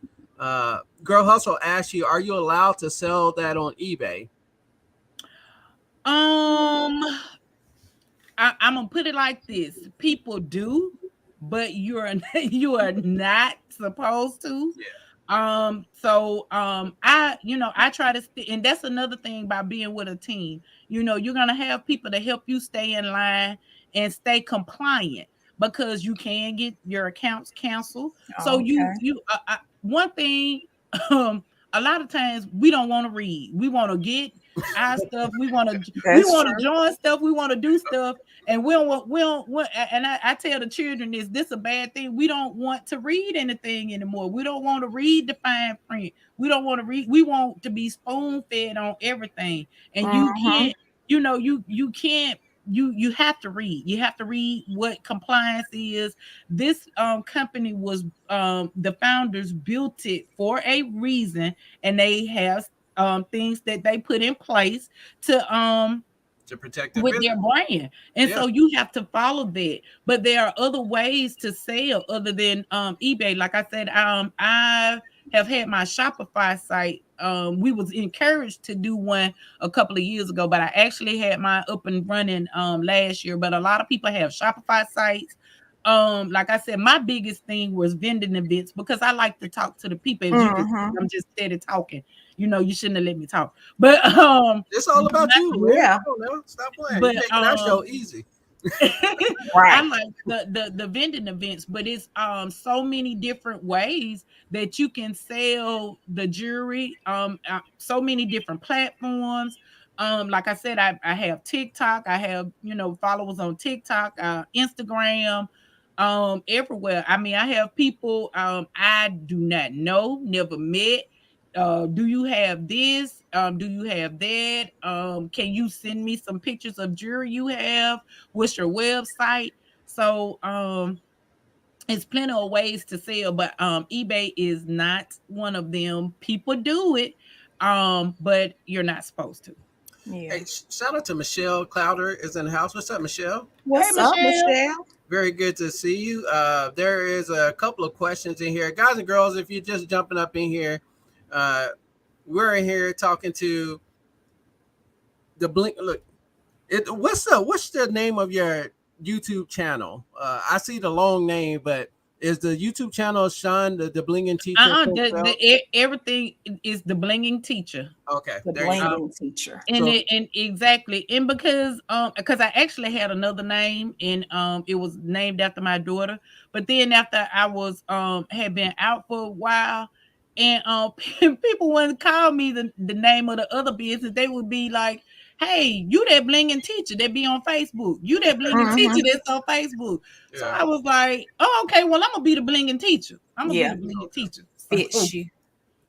Speaker 2: Girl Hustle asked you, are you allowed to sell that on eBay?
Speaker 1: Um, I'm gonna put it like this: people do, but you are not supposed to.
Speaker 2: Yeah.
Speaker 1: I try to and that's another thing by being with a team. You're gonna have people to help you stay in line and stay compliant because you can get your accounts canceled. So one thing, um, a lot of times we don't want to read. We want to get our stuff. We want to join stuff. We want to do stuff, and we don't want. And I tell the children, is this a bad thing? We don't want to read anything anymore. We don't want to read the fine print. We don't want to read. We want to be spoon fed on everything, and you can't. You can't. You have to read. You have to read what compliance is. This company was the founders built it for a reason, and they have things that they put in place
Speaker 2: To protect their
Speaker 1: with
Speaker 2: business.
Speaker 1: their brand. And
Speaker 2: Yeah.
Speaker 1: so you have to follow that. But there are other ways to sell other than eBay. Like I said, I have had my Shopify site. We was encouraged to do one a couple of years ago, but I actually had mine up and running last year. But a lot of people have Shopify sites. Like I said, my biggest thing was vending events because I like to talk to the people. As you can see, I'm just steady talking. You shouldn't have let me talk. But
Speaker 2: It's all about you, man.
Speaker 3: Yeah.
Speaker 2: Come on now. Stop playing.
Speaker 1: but
Speaker 2: You're making that show easy.
Speaker 1: I like the vending events, but it's so many different ways that you can sell the jewelry. So many different platforms. Like I said, I have TikTok. I have followers on TikTok, Instagram, everywhere. I mean, I have people I do not know, never met. Do you have this? Do you have that? Can you send me some pictures of jewelry you have? What's your website? So it's plenty of ways to sell, but eBay is not one of them. People do it, but you're not supposed to.
Speaker 3: Yeah.
Speaker 2: Hey, shout out to Michelle Clowder is in the house. What's up, Michelle?
Speaker 1: Hey,
Speaker 3: What's up,
Speaker 1: Michelle.
Speaker 3: Michelle?
Speaker 2: Very good to see you. There is a couple of questions in here, guys and girls. If you're just jumping up in here, uh, we're in here talking to the Blink. Look, what's the name of your YouTube channel? I see the long name, but is the YouTube channel Sean the Blinging Teacher?
Speaker 1: Everything is the blinging teacher.
Speaker 2: Okay,
Speaker 3: The
Speaker 2: there you go.
Speaker 3: Blinging Teacher.
Speaker 1: And exactly, and because I actually had another name, and it was named after my daughter. But then after I was had been out for a while, and people wouldn't call me the name of the other business. They would be like, "Hey, you that blinging teacher that be on Facebook? You that blinging teacher that's on Facebook?"
Speaker 2: Yeah.
Speaker 1: So I was like, "Oh, okay. Well, I'm gonna be the blinging teacher. I'm gonna
Speaker 3: Yeah.
Speaker 1: be the blinging teacher."
Speaker 3: Fits you.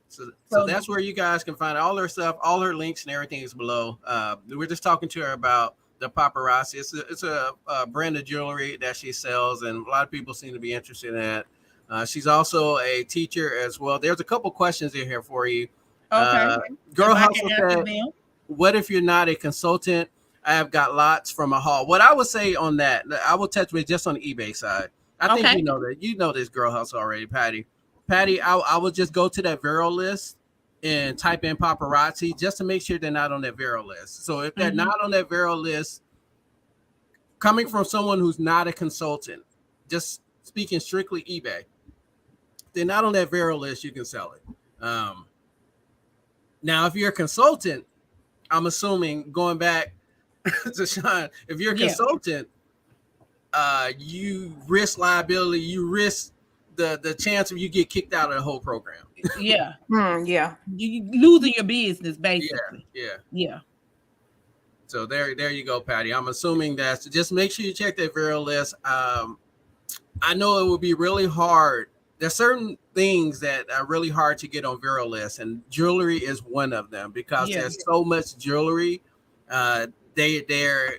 Speaker 2: So that's where you guys can find all her stuff, all her links and everything is below. We're just talking to her about the paparazzi. It's a brand of jewelry that she sells, and a lot of people seem to be interested in that. She's also a teacher as well. There's a couple questions in here for you.
Speaker 1: Okay. If
Speaker 2: Girl
Speaker 1: I can
Speaker 2: Hustle
Speaker 1: answer
Speaker 2: said,
Speaker 1: them.
Speaker 2: what if you're not a consultant? I have got lots from a haul. What I would say on that, I will touch base just on the eBay side. I think
Speaker 1: Okay.
Speaker 2: you know that. You know this Girl Hustle already, Patty. Patty, I would just go to that Vero list and type in paparazzi just to make sure they're not on that Vero list. So if they're
Speaker 1: Mm-hmm.
Speaker 2: not on that Vero list, coming from someone who's not a consultant, just speaking strictly eBay, they're not on that Vero list, you can sell it. Now, if you're a consultant, I'm assuming going back to Sean, if you're a
Speaker 1: Yeah.
Speaker 2: consultant, you risk liability, you risk the chance of you get kicked out of the whole program.
Speaker 1: Yeah.
Speaker 3: Yeah.
Speaker 1: You losing your business
Speaker 2: Yeah,
Speaker 1: basically.
Speaker 2: yeah.
Speaker 1: Yeah.
Speaker 2: So there you go, Patty. I'm assuming that. So just make sure you check that Vero list. I know it would be really hard. There's certain things that are really hard to get on Vero lists, and jewelry is one of them because
Speaker 1: Yeah.
Speaker 2: there's so much jewelry. Uh, they're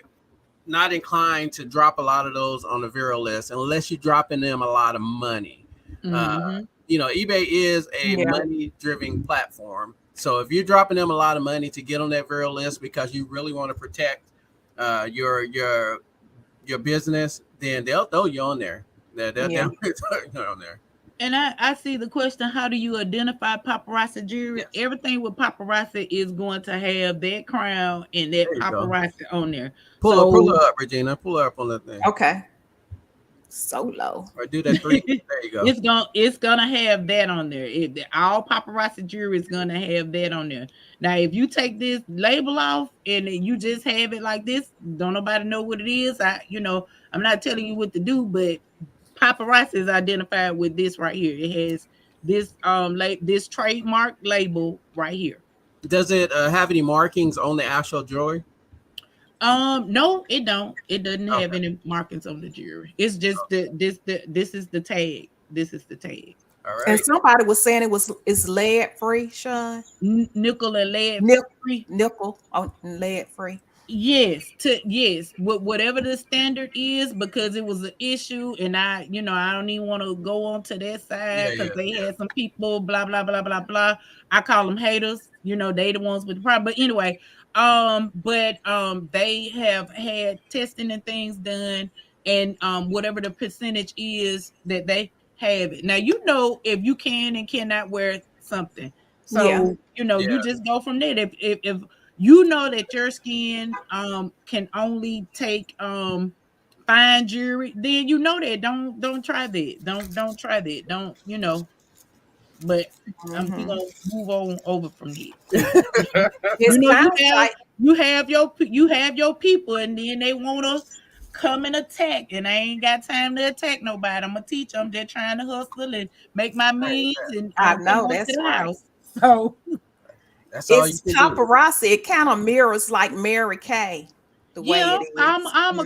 Speaker 2: not inclined to drop a lot of those on the Vero list unless you're dropping them a lot of money.
Speaker 1: Mm-hmm.
Speaker 2: eBay is a
Speaker 3: Yeah.
Speaker 2: money-driven platform. So if you're dropping them a lot of money to get on that Vero list because you really want to protect your business, then they'll throw you on there. They'll
Speaker 3: Yeah.
Speaker 2: throw you on there.
Speaker 1: And I see the question, how do you identify paparazzi jewelry?
Speaker 2: Yes.
Speaker 1: Everything with paparazzi is going to have that crown and that
Speaker 2: There you go.
Speaker 1: paparazzi on there.
Speaker 2: Pull
Speaker 1: So
Speaker 2: her up, Regina. Pull her up on that thing.
Speaker 3: Okay. So low.
Speaker 2: Or do that 3. There you go.
Speaker 1: it's gonna have that on there. All paparazzi jewelry is gonna have that on there. Now, if you take this label off and you just have it like this, don't nobody know what it is. I'm not telling you what to do, but paparazzi is identified with this right here. It has this this trademark label right here.
Speaker 2: Does it have any markings on the actual jewelry?
Speaker 1: No, it don't. It doesn't have
Speaker 2: Okay.
Speaker 1: any markings on the jewelry. It's just this is the tag. This is the tag.
Speaker 2: All
Speaker 3: And
Speaker 2: right.
Speaker 3: somebody was saying it's lead free, Sean.
Speaker 1: Nickel and lead
Speaker 3: Nickel,
Speaker 1: free.
Speaker 3: nickel, lead free.
Speaker 1: Yes, whatever the standard is, because it was an issue, and I don't even want to go on to that
Speaker 2: Yeah,
Speaker 1: side because
Speaker 2: yeah,
Speaker 1: they
Speaker 2: yeah.
Speaker 1: had some people, blah blah blah blah blah. I call them haters. They the ones with the problem. But anyway, they have had testing and things done, and whatever the percentage is that they have it. Now if you can and cannot wear something,
Speaker 3: Yeah.
Speaker 1: so you
Speaker 2: Yeah.
Speaker 1: just go from there. If you know that your skin can only take fine jewelry, then that don't try that. Don't try that. Don't but we're
Speaker 3: Hmm.
Speaker 1: gonna move on over from here. 'Cause
Speaker 3: It's kind
Speaker 1: you
Speaker 3: of
Speaker 1: have
Speaker 3: like,
Speaker 1: you have your people, and then they wanna come and attack, and I ain't got time to attack nobody. I'm a teacher. I'm just trying to hustle and make my millions and
Speaker 3: I
Speaker 1: come
Speaker 3: know
Speaker 1: home to
Speaker 3: that's
Speaker 1: the
Speaker 3: right.
Speaker 1: house. So
Speaker 2: That's all you
Speaker 3: It's
Speaker 2: can do.
Speaker 3: paparazzi. It kind of mirrors like Mary Kay, the way
Speaker 1: yeah,
Speaker 3: it is.
Speaker 1: I'm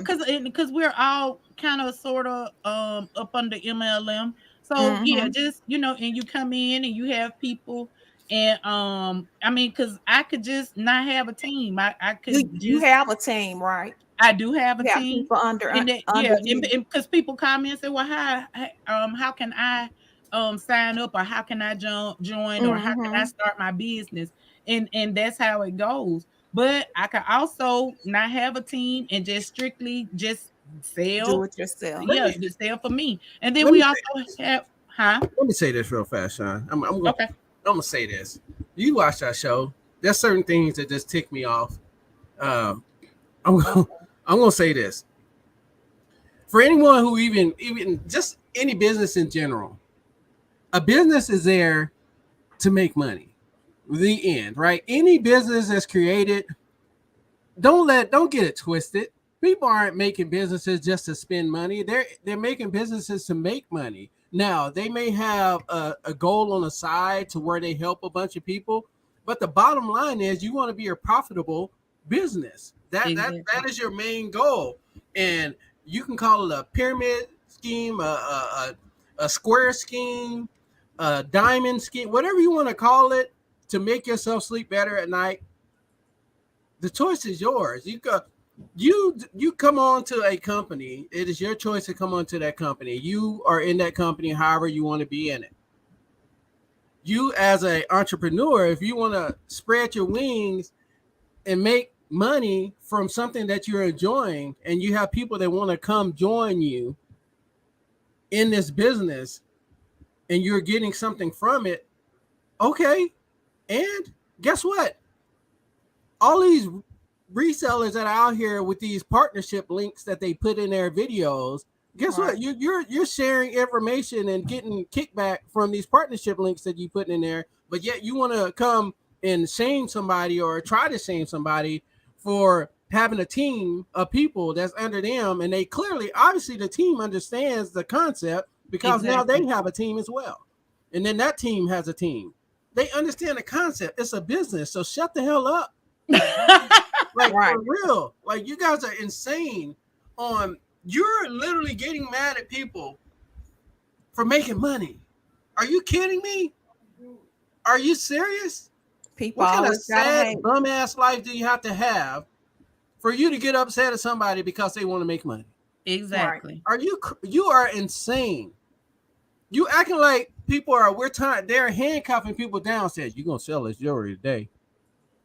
Speaker 1: because we're all kind of sort of up under MLM. So yeah,
Speaker 3: Mm-hmm.
Speaker 1: just and you come in and you have people, and I mean, because I could just not have a team. I
Speaker 3: You
Speaker 1: could
Speaker 3: you
Speaker 1: just
Speaker 3: have a team, right?
Speaker 1: I do have a
Speaker 3: You have
Speaker 1: team,
Speaker 3: people under
Speaker 1: and that
Speaker 3: under
Speaker 1: yeah,
Speaker 3: you.
Speaker 1: because people call me and say, well, how can I sign up, or how can I join, or how can I
Speaker 3: Mm-hmm.
Speaker 1: start my business, and that's how it goes. But I can also not have a team and just strictly just
Speaker 3: Do
Speaker 1: sell,
Speaker 3: it yourself.
Speaker 2: Let
Speaker 1: yeah,
Speaker 2: me
Speaker 1: just sell for me. And then
Speaker 2: let me
Speaker 1: we
Speaker 2: say
Speaker 1: also have, huh?
Speaker 2: let me say this real fast, Sean.
Speaker 1: Okay.
Speaker 2: I'm gonna say this. You watch that show. There's certain things that just tick me off. Um, I'm gonna, I'm gonna say this for anyone who even just any business in general. A business is there to make money. The end, right? Any business that's created, don't get it twisted. People aren't making businesses just to spend money. They're making businesses to make money. Now they may have a goal on the side to where they help a bunch of people, but the bottom line is you want to be a profitable business. That
Speaker 1: Exactly.
Speaker 2: is your main goal, and you can call it a pyramid scheme, a square scheme, a diamond scheme, whatever you want to call it, to make yourself sleep better at night. The choice is yours. You come on to a company. It is your choice to come on to that company. You are in that company however you want to be in it. You as an entrepreneur, if you want to spread your wings and make money from something that you're enjoying, and you have people that want to come join you in this business, and you're getting something from it, okay. And guess what? All these resellers that are out here with these partnership links that they put in their videos, guess what? You're sharing information and getting kickback from these partnership links that you put in there, but yet you want to come and shame somebody or try to shame somebody for having a team of people that's under them, and they clearly, obviously, the team understands the concept because now they have a team as well, and then that team has a team. They understand the concept. It's a business, so shut the hell up. Like for real, like you guys are insane. You're literally getting mad at people for making money. Are you kidding me? Are you serious?
Speaker 3: People,
Speaker 2: what kind of sad bum ass life do you have to have for you to get upset at somebody because they want to make money?
Speaker 1: Exactly.
Speaker 2: You are insane. You acting like people are they're handcuffing people down. Says you're gonna sell this jewelry today.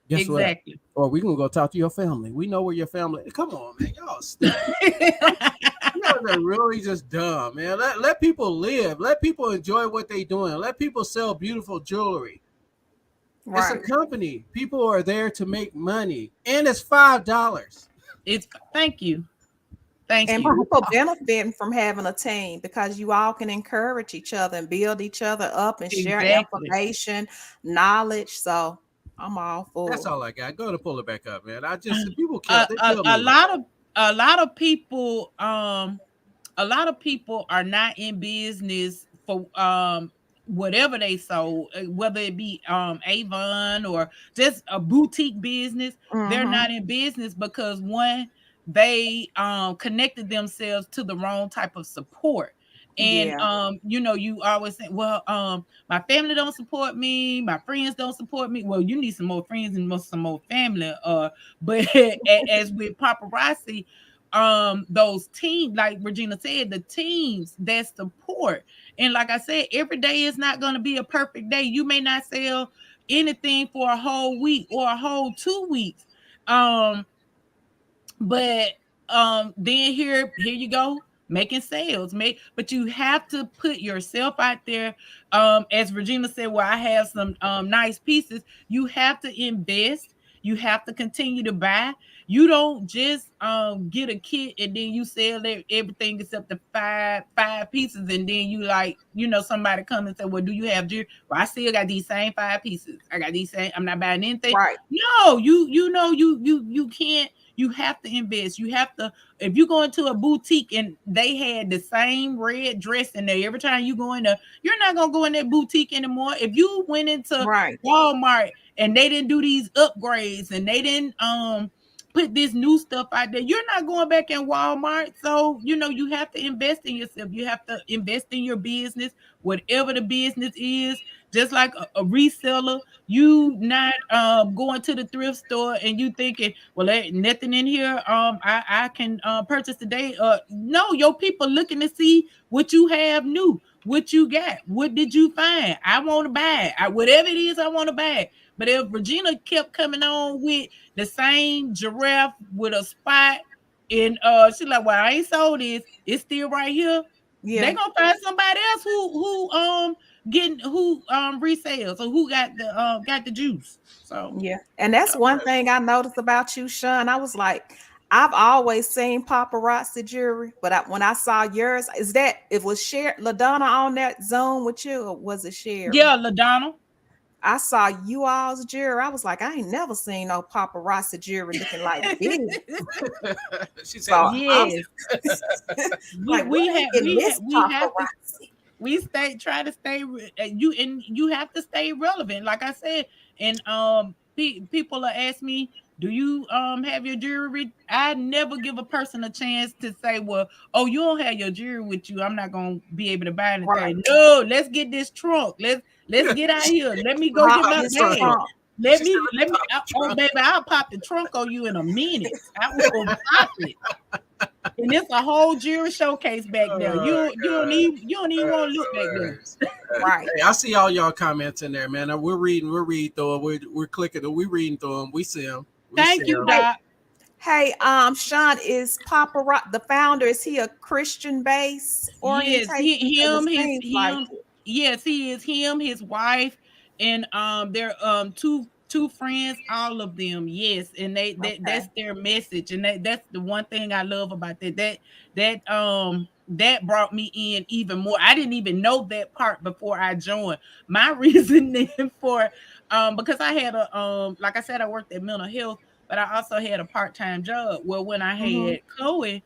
Speaker 2: Guess exactly. What? Or we're gonna go talk to your family. We know where your family. Come on, man, y'all stop. You guys are really just dumb, man. Let people live. Let people enjoy what they're doing. Let people sell beautiful jewelry. Right. It's a company. People are there to make money, and it's $5.
Speaker 1: It's thank you. And
Speaker 3: people benefit from having a team because you all can encourage each other and build each other up and share information, knowledge. So I'm all for.
Speaker 2: That's all I got. Go to pull it back up, man. I just people
Speaker 1: a lot of people are not in business for whatever they sold, whether it be Avon or just a boutique business. They're not in business because one, they connected themselves to the wrong type of support. And you always say, well, my family don't support me, my friends don't support me. Well, you need some more friends and some more family. But as with paparazzi, those teams, like Regina said, the teams that support. And like I said, every day is not going to be a perfect day. You may not sell anything for a whole week or a whole 2 weeks. But then here you go, making sales. But you have to put yourself out there. As Regina said, well, I have some nice pieces. You have to invest. You have to continue to buy. You don't just get a kit and then you sell everything except the five pieces, and then you somebody come and say, well, do you have jewelry? Well, I still got these same 5 pieces. I got these same. I'm not buying anything.
Speaker 3: Right.
Speaker 1: No, you can't. You have to invest. You have to, if you go into a boutique and they had the same red dress in there, every time you go in there, you're not going to go in that boutique anymore. If you went into Walmart and they didn't do these upgrades and they didn't put this new stuff out there, you're not going back in Walmart. So, you have to invest in yourself. You have to invest in your business, whatever the business is. Just like a reseller, you not going to the thrift store and you thinking, well, there's nothing in here I can purchase today. No, your people looking to see what you have new, what you got, what did you find? I want to buy it. Whatever it is, I want to buy it. But if Regina kept coming on with the same giraffe with a spot, and she's like, well, I ain't sold this, it's still right here. Yeah, they're gonna find somebody else who resales or who got the juice. So
Speaker 3: yeah, and that's one thing I noticed about you, Sean. I was like, I've always seen paparazzi jewelry, but when I saw yours, it was LaDonna on that Zoom with you, or was it Sherry?
Speaker 1: Yeah, LaDonna.
Speaker 3: I saw you all's jewelry. I was like, I ain't never seen no paparazzi jewelry looking like this.
Speaker 2: She said,
Speaker 1: yes. We try to stay you have to stay relevant, like I said. And people are asking me, do you have your jewelry? I never give a person a chance to say, well, oh, you don't have your jewelry with you, I'm not gonna be able to buy anything. Right. No, let's get this trunk. Let's get out here. Let me go get my bag. Let
Speaker 2: She said,
Speaker 1: me,
Speaker 2: "Let me
Speaker 1: let me.
Speaker 2: pop the
Speaker 1: Oh,
Speaker 2: trunk."
Speaker 1: baby, I'll pop the trunk on you in a minute. I will pop it, and it's a whole jewelry showcase back there.
Speaker 2: Oh God.
Speaker 1: You don't even want to
Speaker 2: That's
Speaker 1: look back there.
Speaker 2: hilarious.
Speaker 3: Right.
Speaker 2: Hey, I see all y'all comments in there, man. We're reading through them. We're clicking them. We're reading through them. We see them. We see
Speaker 1: Thank you,
Speaker 2: them.
Speaker 3: Hey,
Speaker 1: Doc.
Speaker 3: hey, Sean, is Papa Rock the founder? Is he a Christian base
Speaker 1: Yes,
Speaker 3: orientation? Because it seems like
Speaker 1: him.
Speaker 3: it.
Speaker 1: Yes, he is him, his wife, and their two friends, all of them. Yes, and
Speaker 3: Okay.
Speaker 1: that's their message, and that's the one thing I love about that brought me in even more. I didn't even know that part before I joined. My reasoning for because I had a like I said, I worked at mental health, but I also had a part-time job. Well, when I
Speaker 3: Mm-hmm.
Speaker 1: had Chloe,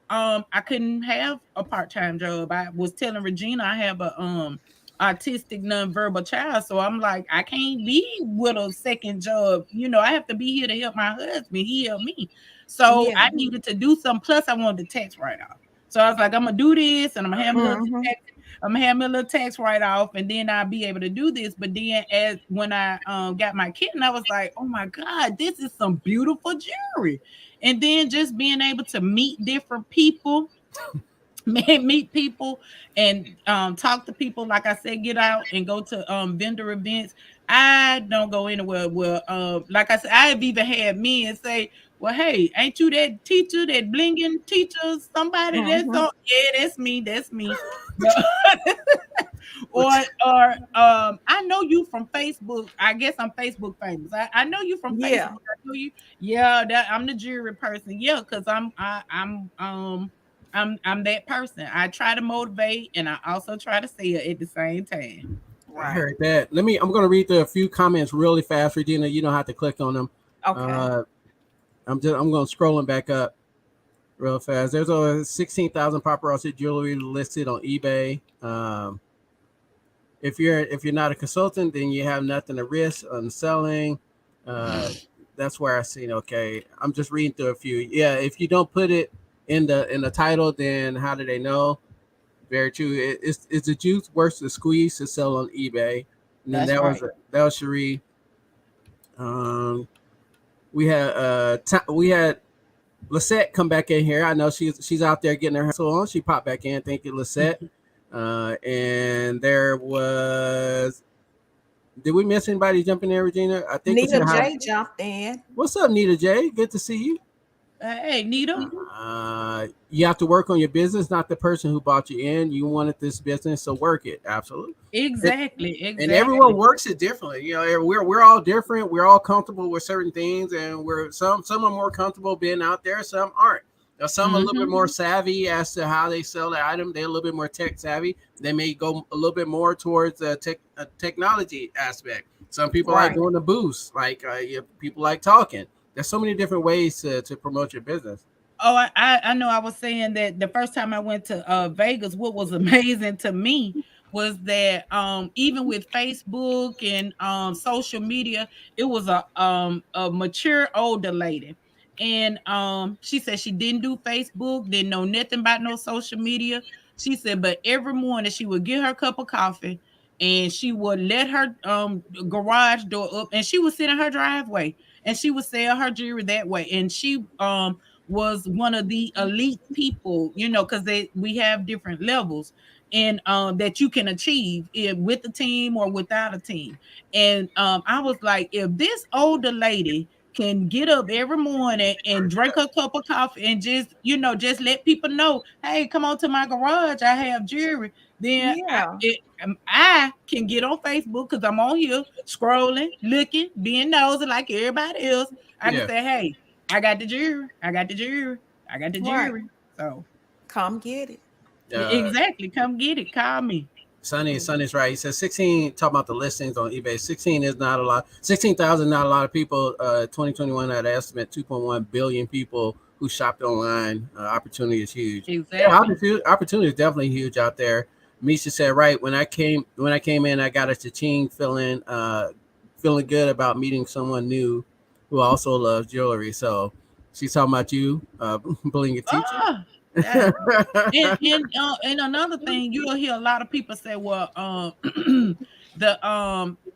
Speaker 1: I couldn't have a part-time job. I was telling Regina I have a autistic nonverbal child, so I'm like, I can't be with a second job. I have to be here to help my husband. He helped me. So I
Speaker 3: Yeah.
Speaker 1: needed to do something. Plus I wanted the tax write-off. So I was like, I'm gonna do this and
Speaker 3: Mm-hmm.
Speaker 1: I'm gonna have my little tax write-off, and then I'll be able to do this. But then as when I got my kitten, I was like, oh my God, this is some beautiful jewelry. And then just being able to meet different people, meet people, and talk to people. Like I said, get out and go to vendor events. I don't go anywhere where like I said, I've even had men say, well, hey, ain't you that teacher, that blinging teacher, somebody that's
Speaker 3: Mm-hmm.
Speaker 1: on? Yeah, that's me. But or
Speaker 2: Which,
Speaker 1: I know you from Facebook. I guess I'm Facebook famous. I know you from
Speaker 3: Yeah.
Speaker 1: Facebook. I know you. Yeah, I'm the jury person. Yeah, because I'm that person. I try to motivate and I also try to sell at the same time.
Speaker 2: I
Speaker 3: Right.
Speaker 2: heard that. I'm going to read through a few comments really fast, Regina. You don't have to click on them.
Speaker 3: Okay.
Speaker 2: Uh, I'm going to scrolling back up real fast. There's over 16,000 paparazzi jewelry listed on eBay. If you're not a consultant, then you have nothing to risk on selling. Uh, that's where I seen. Okay, I'm just reading through a few. Yeah, if you don't put it in the title, then how do they know? Very true. It's the juice worth the squeeze to sell on eBay. And then
Speaker 1: That's right.
Speaker 2: that was Cherie. Um, we had Lisette come back in here. I know she's out there getting her hustle on. She popped back in. Thank you, Lisette. And there was. Did we miss anybody jumping there, Regina? I think we
Speaker 3: Nita
Speaker 2: said hi.
Speaker 3: J jumped in.
Speaker 2: What's up, Nita J? Good to see you.
Speaker 1: Hey, Nita.
Speaker 2: You have to work on your business, not the person who bought you in. You wanted this business, so work it. Absolutely.
Speaker 1: Exactly,
Speaker 2: And everyone
Speaker 1: exactly.
Speaker 2: works it differently. We're all different. We're all comfortable with certain things, and we're some are more comfortable being out there. Some aren't. Now, some are a little bit
Speaker 1: Hmm.
Speaker 2: more savvy as to how they sell the item. They're a little bit more tech savvy. They may go a little bit more towards a technology aspect. Some people like
Speaker 3: Right.
Speaker 2: doing the boost. Like people like talking. There's so many different ways to promote your business.
Speaker 1: Oh, I know. I was saying that the first time I went to Vegas, what was amazing to me was that even with Facebook and social media, it was a mature older lady. And she said she didn't do Facebook, didn't know nothing about no social media. She said, but every morning she would get her cup of coffee and she would let her garage door up and she would sit in her driveway and she would sell her jewelry that way. And she was one of the elite people, because we have different levels and that you can achieve with a team or without a team. And I was like, if this older lady can get up every morning and drink a cup of coffee and just let people know, hey, come on to my garage, I have jewelry. Then
Speaker 3: Yeah.
Speaker 1: I can get on Facebook because I'm on here scrolling, looking, being nosy like everybody else. I can
Speaker 2: Yeah.
Speaker 1: say, hey, I got the jewelry. I got the jewelry. I got the
Speaker 3: Right.
Speaker 1: jewelry. So
Speaker 3: Come get it.
Speaker 2: Uh,
Speaker 1: exactly, come get it. Call me.
Speaker 2: Sonny's right. He says 16. Talking about the listings on eBay. 16 is not a lot. 16,000 not a lot of people. 2021 had an estimate 2.1 billion people who shopped online. Opportunity is huge. Yeah,
Speaker 1: Exactly.
Speaker 2: opportunity is definitely huge out there. Misha said right when I came in, I got a cha-ching feeling good about meeting someone new who also loves jewelry. So she's talking about you, being a teacher.
Speaker 1: Oh, that, and another thing, you'll hear a lot of people say, well, the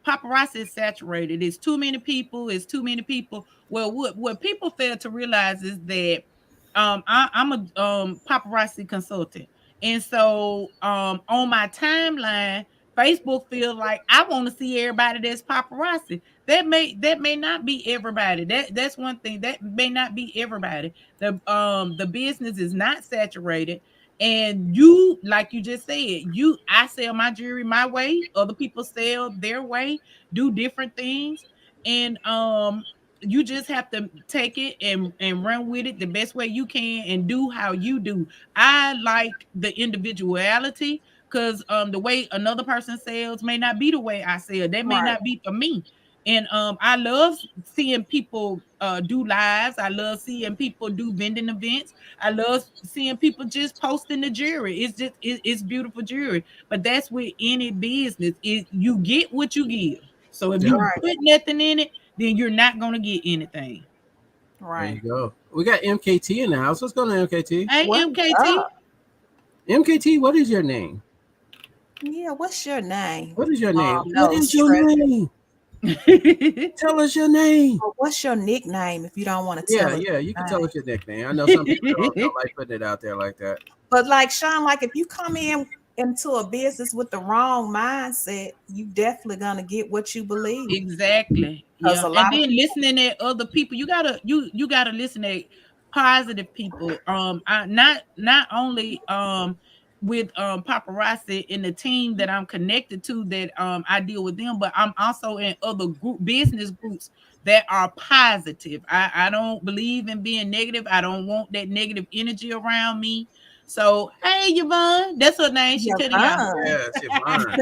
Speaker 1: paparazzi is saturated. It's too many people. It's too many people. Well, what people fail to realize is that I'm a paparazzi consultant, and so on my timeline, Facebook feels like I want to see everybody that's paparazzi. That may not be everybody. That's one thing. That may not be everybody. The business is not saturated. And you, like you just said, I sell my jewelry my way, other people sell their way, do different things. And you just have to take it and run with it the best way you can and do how you do. I like the individuality, because the way another person sells may not be the way I sell. That may
Speaker 3: Right.
Speaker 1: not be for me. And I love seeing people do lives. I love seeing people do vending events. I love seeing people just posting the jewelry. It's beautiful jewelry. But that's with any business. You get what you give. So if
Speaker 2: Yep.
Speaker 1: you
Speaker 3: Right.
Speaker 1: put nothing in it, then you're not gonna get anything.
Speaker 2: There you
Speaker 3: Right.
Speaker 2: go. We got MKT in the house. What's going on, MKT?
Speaker 1: Hey,
Speaker 3: What's
Speaker 1: MKT.
Speaker 3: up?
Speaker 2: MKT, what is your name?
Speaker 3: Yeah, what's your name?
Speaker 2: What is your name? What
Speaker 3: No,
Speaker 2: is your
Speaker 3: Treasure.
Speaker 2: name? Tell us your name.
Speaker 3: Or what's your nickname if you don't want to
Speaker 2: Yeah,
Speaker 3: tell us
Speaker 2: yeah,
Speaker 3: your
Speaker 2: you can tell
Speaker 3: name?
Speaker 2: us your nickname. I know some people don't like putting it out there like that.
Speaker 3: But like Sean, like if you come in into a business with the wrong mindset, you definitely gonna get what you believe.
Speaker 1: Exactly.
Speaker 3: Because
Speaker 1: Yeah.
Speaker 3: a
Speaker 1: And
Speaker 3: lot of
Speaker 1: then
Speaker 3: people,
Speaker 1: listening at other people. You gotta listen at positive people. I not only with paparazzi in the team that I'm connected to, that I deal with them, but I'm also in other business groups that are positive. I don't believe in being negative. I don't want that negative energy around me. So hey Yvonne, that's her name. She
Speaker 3: yeah,
Speaker 1: telling y'all.
Speaker 3: fun.
Speaker 2: Yes, Yvonne.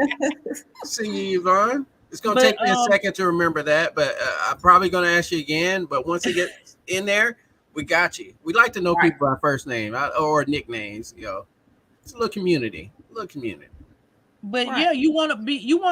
Speaker 2: See you, Yvonne. It's gonna
Speaker 1: But
Speaker 2: take me a second to remember that, but I'm probably gonna ask you again. But once it gets in there, we got you. We like to know
Speaker 3: Right.
Speaker 2: people by first name or nicknames. It's a little community, a little community.
Speaker 1: But
Speaker 3: Right.
Speaker 1: yeah, you want to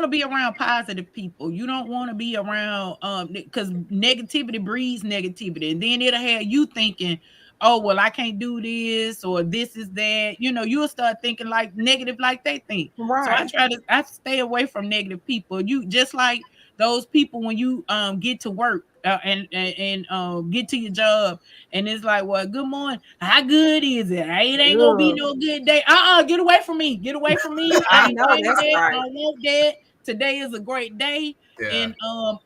Speaker 1: be around positive people. You don't want to be around because negativity breeds negativity, and then it'll have you thinking, oh well, I can't do this or this is that. You'll start thinking like negative like they think. So
Speaker 3: Right.
Speaker 1: I stay away from negative people. You just like those people when you get to work and get to your job, and it's like, well, good morning. How good is it? It ain't gonna be
Speaker 3: Ugh.
Speaker 1: no good day. Get away from me. Get away from me. I
Speaker 3: I
Speaker 1: ain't
Speaker 3: know
Speaker 1: playing
Speaker 3: that's
Speaker 1: that. I
Speaker 3: right.
Speaker 1: don't want that. Today is a great day.
Speaker 2: Yeah.
Speaker 1: And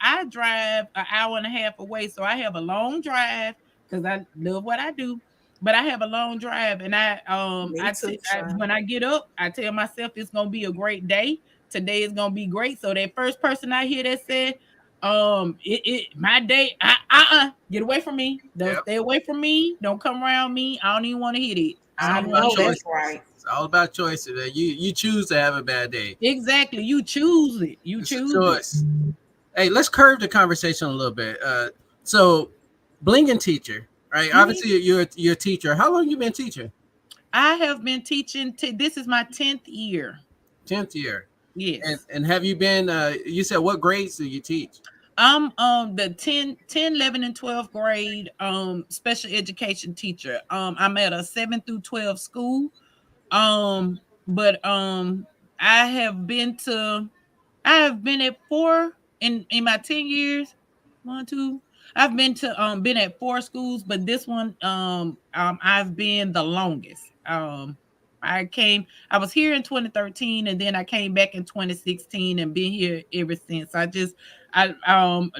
Speaker 1: I drive an hour and a half away. So I have a long drive because I love what I do. But I have a long drive, and
Speaker 3: Me too, Sean.
Speaker 1: when I get up, I tell myself it's gonna be a great day. Today is gonna be great. So that first person I hear that said, my day, get away from me. Don't
Speaker 2: Yep.
Speaker 1: stay away from me. Don't come around me. I don't even want to hit it.
Speaker 2: It's
Speaker 1: I don't
Speaker 3: I
Speaker 1: even
Speaker 2: all
Speaker 1: want
Speaker 2: about
Speaker 1: to
Speaker 3: know
Speaker 1: hear
Speaker 3: that's
Speaker 1: it.
Speaker 2: choices.
Speaker 3: right.
Speaker 2: It's all about choices. You choose to have a bad day.
Speaker 1: Exactly. You choose it. You
Speaker 2: It's a
Speaker 1: choose it.
Speaker 2: choice. Hey, let's curve the conversation a little bit. So, blinging teacher, right?
Speaker 1: Mhm.
Speaker 2: Obviously, you're a teacher. How long you been teaching?
Speaker 1: I have been teaching. This is my 10th year.
Speaker 2: 10th year. And
Speaker 1: Yes.
Speaker 2: and have you been? You said what grades do you teach?
Speaker 1: I'm the 10, 11, and 12th grade special education teacher. I'm at a 7 through 12 school. But I have been to I have been at four in my 10 years. One, two. I've been at four schools, but this one I've been the longest. I was here in 2013, and then I came back in 2016 and been here ever since. I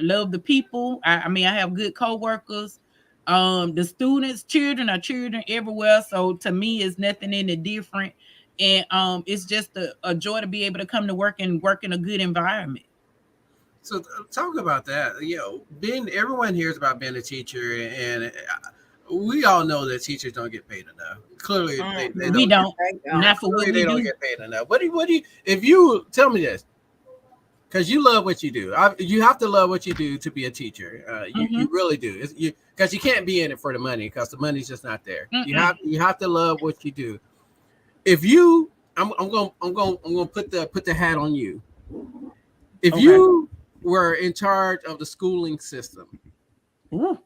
Speaker 1: love the people. I mean I have good coworkers. The students, children are children everywhere. So to me it's nothing any different. And it's just a joy to be able to come to work and work in a good environment.
Speaker 2: So talk about that. Being everyone hears about being a teacher, and we all know that teachers don't get paid enough. Clearly, they
Speaker 3: Mm-hmm.
Speaker 1: We
Speaker 2: don't get.
Speaker 1: don't,
Speaker 3: They don't.
Speaker 1: not for what
Speaker 2: Clearly,
Speaker 1: we
Speaker 2: they don't
Speaker 1: do.
Speaker 2: get paid enough. What do you? If you tell me this, because you love what you do. You have to love what you do to be a teacher. You
Speaker 1: Mm-hmm.
Speaker 2: really do. Because you can't be in it for the money because the money's just not there.
Speaker 1: Mm-mm.
Speaker 2: You have to love what you do. If you, I'm gonna put the hat on you. If
Speaker 1: Okay.
Speaker 2: you were in charge of the schooling system,
Speaker 1: Ooh.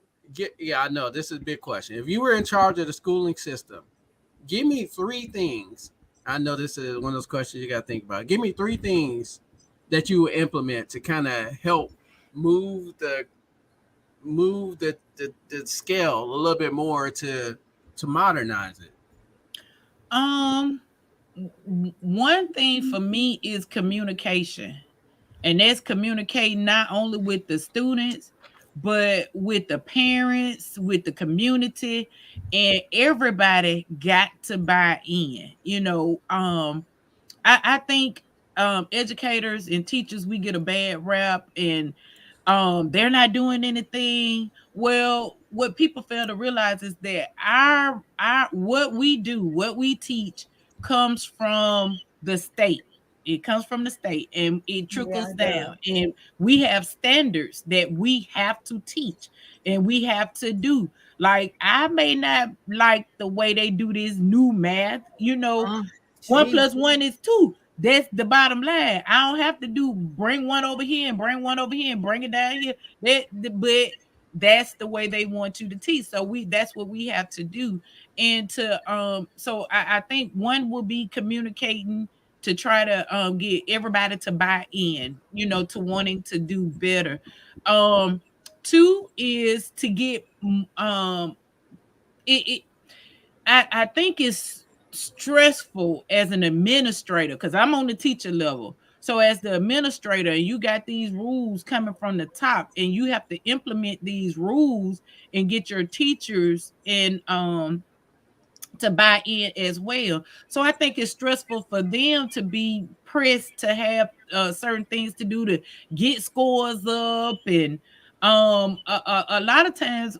Speaker 2: yeah, I know this is a big question. If you were in charge of the schooling system, give me three things. I know this is one of those questions you got to think about. Give me three things that you would implement to kind of help move the the scale a little bit more to modernize it?
Speaker 1: Um, one thing for me is communication, and that's communicating not only with the students, but with the parents, with the community, and everybody got to buy in. I think educators and teachers, we get a bad rap, and they're not doing anything. Well, what people fail to realize is that our what we do, what we teach, comes from the state. It comes from the state, and it
Speaker 3: Yeah,
Speaker 1: trickles
Speaker 3: it does.
Speaker 1: down, and we have standards that we have to teach, and we have to do. Like, I may not like the way they do this new math.
Speaker 3: Mm,
Speaker 1: One
Speaker 3: gee,
Speaker 1: plus one is two. That's the bottom line. I don't have to do bring one over here and bring one over here and bring it down here. But that's the way they want you to teach. So that's what we have to do. And so I think one will be communicating to try to get everybody to buy in, to wanting to do better. Two is to get it I think it's stressful as an administrator, because I'm on the teacher level. So as the administrator, you got these rules coming from the top, and you have to implement these rules and get your teachers and to buy in as well. So I think it's stressful for them to be pressed to have certain things to do to get scores up, and a lot of times,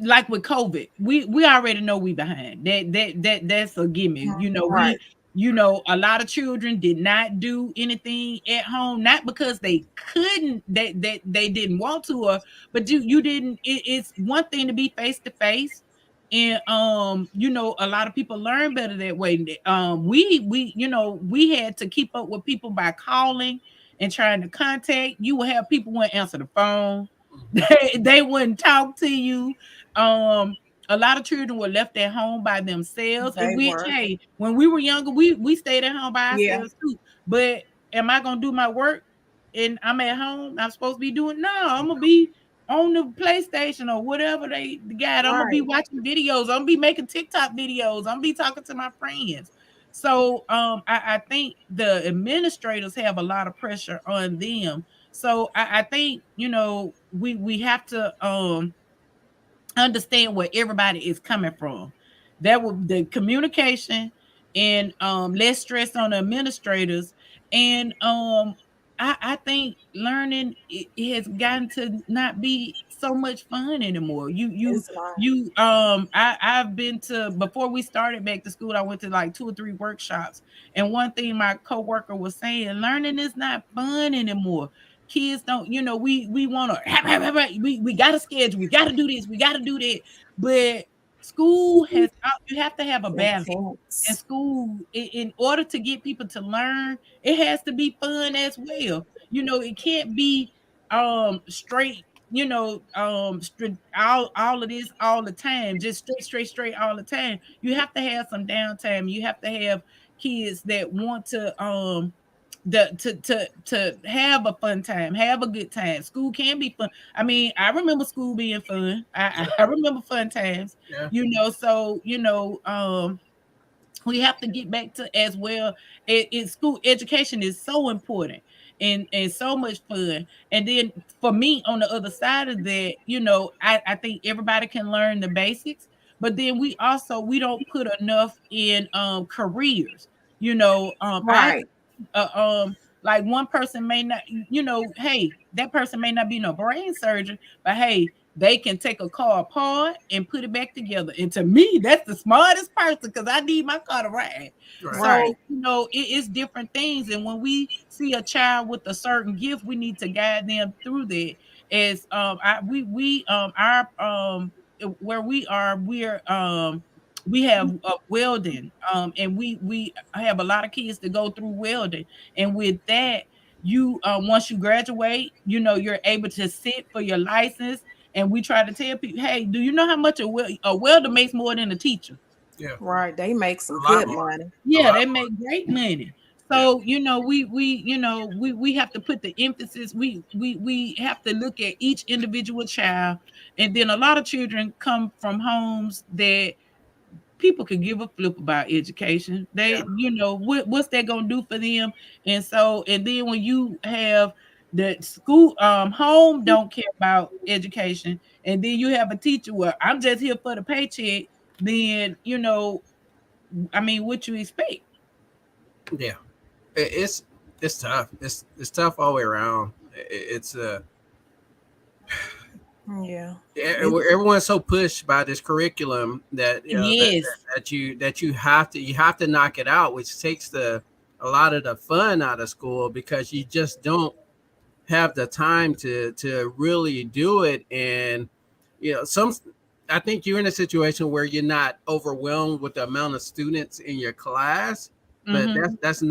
Speaker 1: like with COVID, we already know we behind. That's a gimme.
Speaker 3: right.
Speaker 1: A lot of children did not do anything at home, not because they couldn't, that they didn't want to, or but you didn't. It's one thing to be face to face, and a lot of people learn better that way. We had to keep up with people by calling and trying to contact. You would have people wouldn't answer the phone. They wouldn't talk to you. um a lot of children were left at home by themselves, and
Speaker 3: They
Speaker 1: which,
Speaker 3: were.
Speaker 1: hey, when we were younger, we stayed at home by
Speaker 3: Yeah,
Speaker 1: ourselves too. But am I gonna do my work and I'm at home? I'm supposed to be doing, no, I'm gonna be on the PlayStation or whatever they got. I'm gonna be
Speaker 3: right.
Speaker 1: watching videos. I'm gonna be making TikTok videos. I'm gonna be talking to my friends. So I think the administrators have a lot of pressure on them. So I think, we have to understand where everybody is coming from. That will the communication, and less stress on the administrators. And I think learning it has gotten to not be so much fun anymore.
Speaker 3: It's not.
Speaker 1: I've been to, before we started back to school, I went to like 2 or 3 workshops, and one thing my coworker was saying, learning is not fun anymore. Kids don't, we want to, we got to schedule, we got to do this, we got to do that. But school has, you have to have a balance. And
Speaker 3: Intense.
Speaker 1: school, in order to get people to learn, it has to be fun as well. It can't be straight, all of this all the time, just straight all the time. You have to have some downtime. You have to have kids that want to to have a fun time, have a good time. School can be fun. I mean, I remember school being fun. I remember fun times.
Speaker 2: Yeah.
Speaker 1: So we have to get back to as well. School education is so important, and so much fun. And then for me, on the other side of that, I think everybody can learn the basics, but then we don't put enough in careers. I
Speaker 3: Right.
Speaker 1: like, one person may not, hey, that person may not be no brain surgeon, but hey, they can take a car apart and put it back together. And to me, that's the smartest person, because I need my car to ride.
Speaker 2: Right.
Speaker 1: So,
Speaker 3: Right.
Speaker 1: it's different things. And when we see a child with a certain gift, we need to guide them through that. As we our where we have welding, and we have a lot of kids that go through welding. And with that, you once you graduate, you're able to sit for your license. And we try to tell people, hey, do you know how much a welder makes more than a teacher?
Speaker 2: Yeah.
Speaker 3: Right. They make some
Speaker 2: A lot
Speaker 3: good
Speaker 2: more.
Speaker 3: money.
Speaker 2: A
Speaker 1: Yeah,
Speaker 2: lot
Speaker 1: they
Speaker 2: more.
Speaker 1: make great money.
Speaker 2: Yeah.
Speaker 1: So we have to put the emphasis. We have to look at each individual child, and then a lot of children come from homes that people could give a flip about education.
Speaker 2: Yeah.
Speaker 1: What's that gonna do for them? And then when you have the school home don't care about education, and then you have a teacher, well, I'm just here for the paycheck, then I mean, what you expect?
Speaker 2: Yeah. It's tough. It's tough all the way around. It's
Speaker 3: Yeah.
Speaker 2: everyone's so pushed by this curriculum that
Speaker 1: Yes.
Speaker 2: that you have to knock it out, which takes a lot of the fun out of school because you just don't have the time to really do it. And some I think you're in a situation where you're not overwhelmed with the amount of students in your class, but
Speaker 1: Mm-hmm.
Speaker 2: that's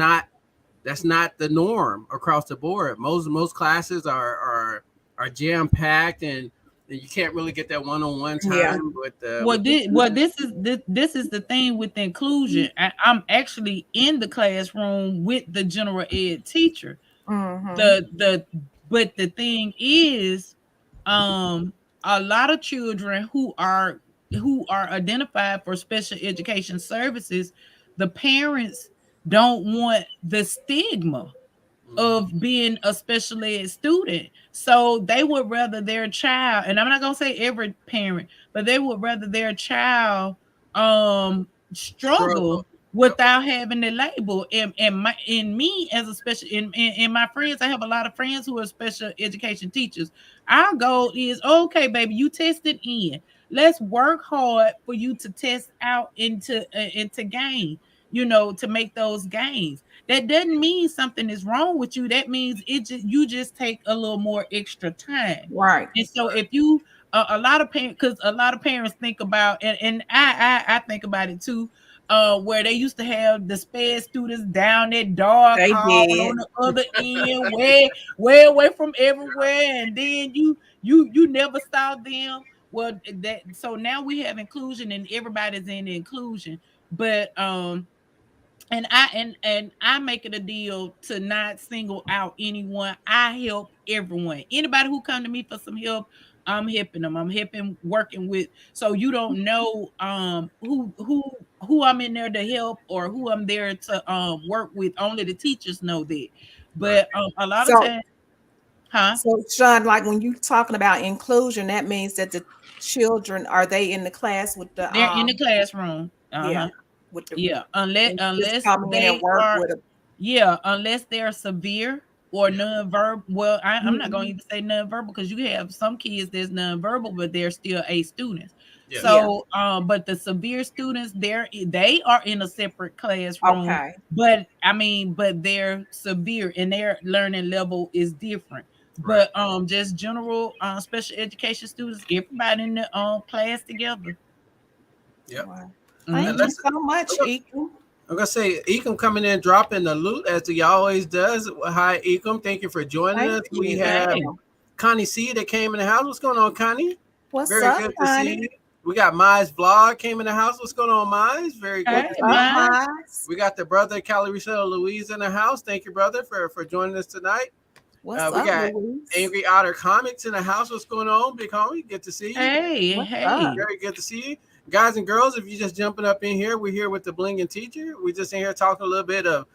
Speaker 2: not the norm across the board. Most classes are jam packed, and you can't really get that one-on-one
Speaker 3: Yeah.
Speaker 2: time
Speaker 1: Well,
Speaker 2: with the students.
Speaker 1: this is the thing with inclusion. I'm actually in the classroom with the general ed teacher.
Speaker 3: Mm-hmm.
Speaker 1: The But the thing is, a lot of children who are identified for special education services, the parents don't want the stigma
Speaker 2: Mhm.
Speaker 1: of being a special ed student. So they would rather their child, and I'm not gonna say every parent, but they would rather their child struggle
Speaker 2: Struggle. Yep.
Speaker 1: without having the label. In me as a special in my friends, I have a lot of friends who are special education teachers. Our goal is, okay, baby, you tested in. Let's work hard for you to test out into gain, to make those gains. That doesn't mean something is wrong with you. That means you just take a little more extra time.
Speaker 3: Right.
Speaker 1: And so
Speaker 2: Right.
Speaker 1: if you a lot of parents, because a lot of parents think about, and I think about it too, where they used to have the sped students down that dark
Speaker 3: They
Speaker 1: hall
Speaker 3: did.
Speaker 1: on the other end, way away from everywhere, and then you never saw them. Well, that so now we have inclusion, and everybody's in inclusion, but and I make it a deal to not single out anyone. I help everyone. Anybody who come to me for some help, I'm helping them. I'm helping working with. So you don't know who I'm in there to help or who I'm there to work with. Only the teachers know that.
Speaker 2: Right.
Speaker 1: But a lot of
Speaker 3: So
Speaker 1: times, huh?
Speaker 3: so Sean, like when you talking about inclusion, that means that the children are they in the class with the
Speaker 1: They're in the classroom.
Speaker 3: yeah,
Speaker 1: Uh-huh.
Speaker 3: with the
Speaker 1: Yeah. Unless
Speaker 3: and just
Speaker 1: unless
Speaker 3: come in and
Speaker 1: they
Speaker 3: work
Speaker 1: are
Speaker 3: with a
Speaker 1: Yeah, unless they're severe or
Speaker 2: Yeah.
Speaker 1: nonverbal. Well, I'm not going to
Speaker 3: Mhm.
Speaker 1: even say nonverbal because you have some kids that's nonverbal, but they're still A students.
Speaker 2: Yes.
Speaker 3: Yeah.
Speaker 1: So, but the severe students, they are in a separate classroom,
Speaker 3: Okay.
Speaker 1: but I mean, but they're severe and their learning level is different.
Speaker 2: Right.
Speaker 1: But just general special education students, everybody in the class together.
Speaker 2: Yep.
Speaker 3: Wow.
Speaker 2: And
Speaker 3: Thank
Speaker 1: Hmm.
Speaker 3: you
Speaker 2: let's
Speaker 3: so much, Ekum.
Speaker 2: I'm gonna say Ecom coming in dropping the loot as he always does. Hi Ecom, thank you for joining
Speaker 3: Thank
Speaker 2: us. We
Speaker 3: you.
Speaker 2: have
Speaker 1: Hey,
Speaker 2: Connie C that came in the house. What's going on, Connie?
Speaker 3: What's
Speaker 2: Very
Speaker 3: up,
Speaker 2: good to see
Speaker 3: honey?
Speaker 2: you. We got Mize vlog came in the house. What's going on, Mize? Very good
Speaker 1: hey,
Speaker 2: to
Speaker 3: What's
Speaker 2: see
Speaker 3: up,
Speaker 2: you.
Speaker 1: man.
Speaker 3: Miles?
Speaker 2: We got the brother Cali Rochelle Louise in the house. Thank you, brother, for joining us tonight.
Speaker 3: What's
Speaker 2: We
Speaker 3: up,
Speaker 2: got
Speaker 3: Louise?
Speaker 2: Angry Otter Comics in the house. What's going on, Big Homie? Good to see you.
Speaker 1: Hey,
Speaker 3: What's up?
Speaker 1: hey.
Speaker 2: Very good to see you. Guys and girls, if you're just jumping up in here, we're here with the Blinging Teacher. We're just in here talking a little bit of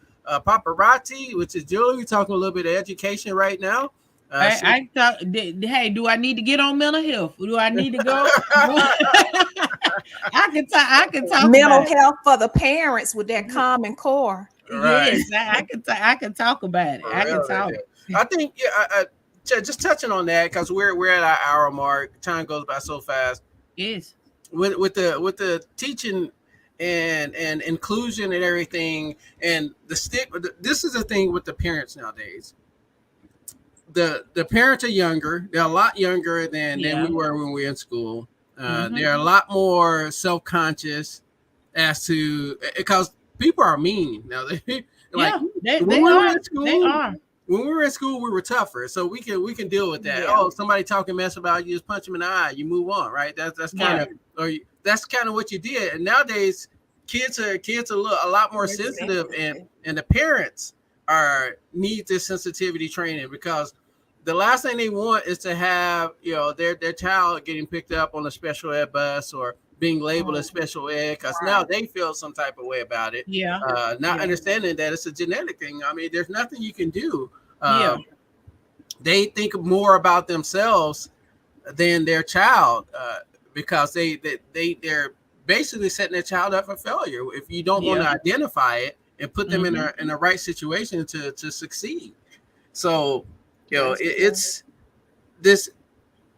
Speaker 2: paparazzi, which is jewelry. We're talking a little bit of education right now. So
Speaker 1: I thought, hey, do I need to get on mental health? Do I need to go? I can talk
Speaker 3: Mental
Speaker 1: about it.
Speaker 3: health for the parents with that Common Core.
Speaker 2: right,
Speaker 1: Yes, I can talk about it.
Speaker 2: for
Speaker 1: I can
Speaker 2: real, they
Speaker 1: talk.
Speaker 2: do. I think yeah, just touching on that because we're at our hour mark. Time goes by so fast.
Speaker 1: Yes.
Speaker 2: With the teaching and inclusion and everything and the stick. This is the thing with the parents nowadays. The parents are younger. They're a lot younger than we
Speaker 1: Yeah.
Speaker 2: were when we were in school.
Speaker 1: Mm-hmm.
Speaker 2: They're a lot more self conscious as to because people are mean now. They like
Speaker 1: Yeah. They
Speaker 2: when
Speaker 1: they
Speaker 2: we were
Speaker 1: are.
Speaker 2: in
Speaker 1: They
Speaker 2: school.
Speaker 1: are.
Speaker 2: When we were in school, we were tougher, so we can deal with that.
Speaker 3: Yeah.
Speaker 2: Oh, somebody talking mess about you, just punch them in the eye. You move on, right? That's kind
Speaker 1: Yeah.
Speaker 2: of that's kind of what you did. And nowadays, kids are a lot more
Speaker 3: They're
Speaker 2: sensitive,
Speaker 3: sensitive.
Speaker 2: and the parents are need this sensitivity training, because the last thing they want is to have, their child getting picked up on a special ed bus or being labeled as
Speaker 3: Mm,
Speaker 2: special ed, because now
Speaker 3: right.
Speaker 2: they feel some type of way about it,
Speaker 1: Yeah.
Speaker 2: not
Speaker 1: Yeah.
Speaker 2: understanding that it's a genetic thing. I mean, there's nothing you can do.
Speaker 1: Yeah.
Speaker 2: They think more about themselves than their child, because they're basically setting their child up for failure if you don't want
Speaker 1: Yeah.
Speaker 2: to identify it and put them in
Speaker 1: Mm-hmm.
Speaker 2: a right situation to succeed. So,
Speaker 3: That's true.
Speaker 2: it's this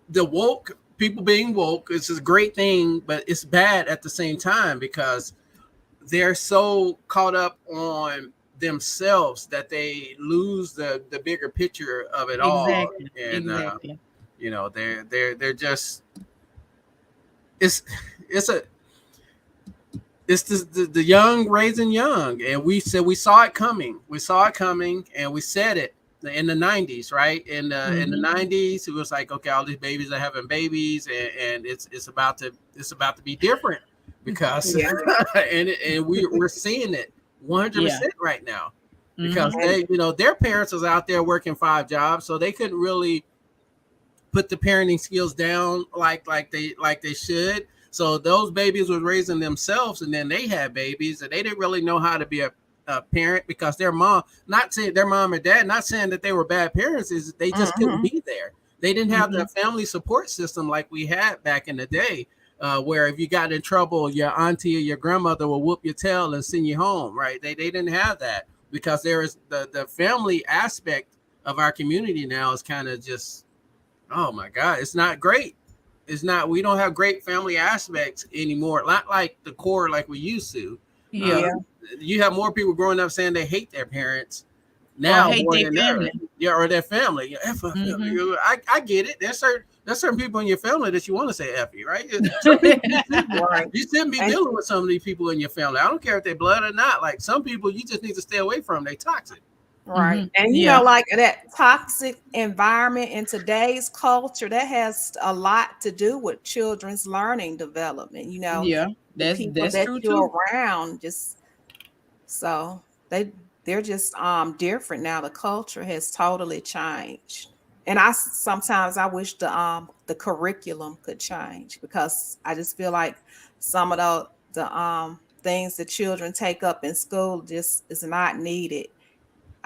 Speaker 2: the woke people being woke is a great thing, but it's bad at the same time, because they're so caught up on themselves that they lose the bigger picture of it all.
Speaker 1: Exactly.
Speaker 2: And
Speaker 1: Exactly.
Speaker 2: they're just, it's it's a it's the young raising young, and we saw it coming. We saw it coming, and we said it in the 90s, right? In the
Speaker 1: Mm-hmm.
Speaker 2: 90s, it was like, okay, all these babies are having babies, and it's about to be different, because
Speaker 3: Yeah.
Speaker 2: and we're seeing it
Speaker 1: Yeah.
Speaker 2: 100% right now, because
Speaker 1: Mm-hmm.
Speaker 3: And
Speaker 2: their parents was out there working 5 jobs, so they couldn't really put the parenting skills down like they should. So those babies were raising themselves, and then they had babies, and they didn't really know how to be a parent, because their mom, not saying their mom or dad, not saying that they were bad parents, is they just couldn't
Speaker 3: mhm.
Speaker 2: be there. They didn't have
Speaker 1: Mm-hmm.
Speaker 2: the family support system like we had back in the day, where if you got in trouble, your auntie or your grandmother will whoop your tail and send you home, right? They didn't have that, because there is the family aspect of our community now is kind of just, oh my God, it's not great. It's not. We don't have great family aspects anymore. Not like the core like we used to. Uh,
Speaker 1: Yeah.
Speaker 3: Yeah.
Speaker 2: you have more people growing up saying they hate their parents
Speaker 1: Or
Speaker 2: now
Speaker 1: hate
Speaker 2: more
Speaker 1: their
Speaker 2: than ever.
Speaker 1: family.
Speaker 2: Yeah, or their family. Yeah, F my family.
Speaker 1: Mm-hmm.
Speaker 2: I get it. There's certain people in your family that you want to say F you, right? Some people
Speaker 3: Right.
Speaker 2: you shouldn't be
Speaker 3: And
Speaker 2: dealing with some of these people in your family. I don't care if they're blood or not. Like, some people you just need to stay away from. They toxic.
Speaker 3: right.
Speaker 1: Mm-hmm.
Speaker 3: And
Speaker 1: Yeah.
Speaker 3: like that toxic environment in today's culture, that has a lot to do with children's learning development.
Speaker 1: Yeah.
Speaker 3: The
Speaker 1: That's
Speaker 3: people
Speaker 1: that's
Speaker 3: that
Speaker 1: true
Speaker 3: you're
Speaker 1: too.
Speaker 3: around, just so they're just different now. The culture has totally changed. And sometimes I wish the curriculum could change, because I just feel like some of the things that children take up in school just is not needed.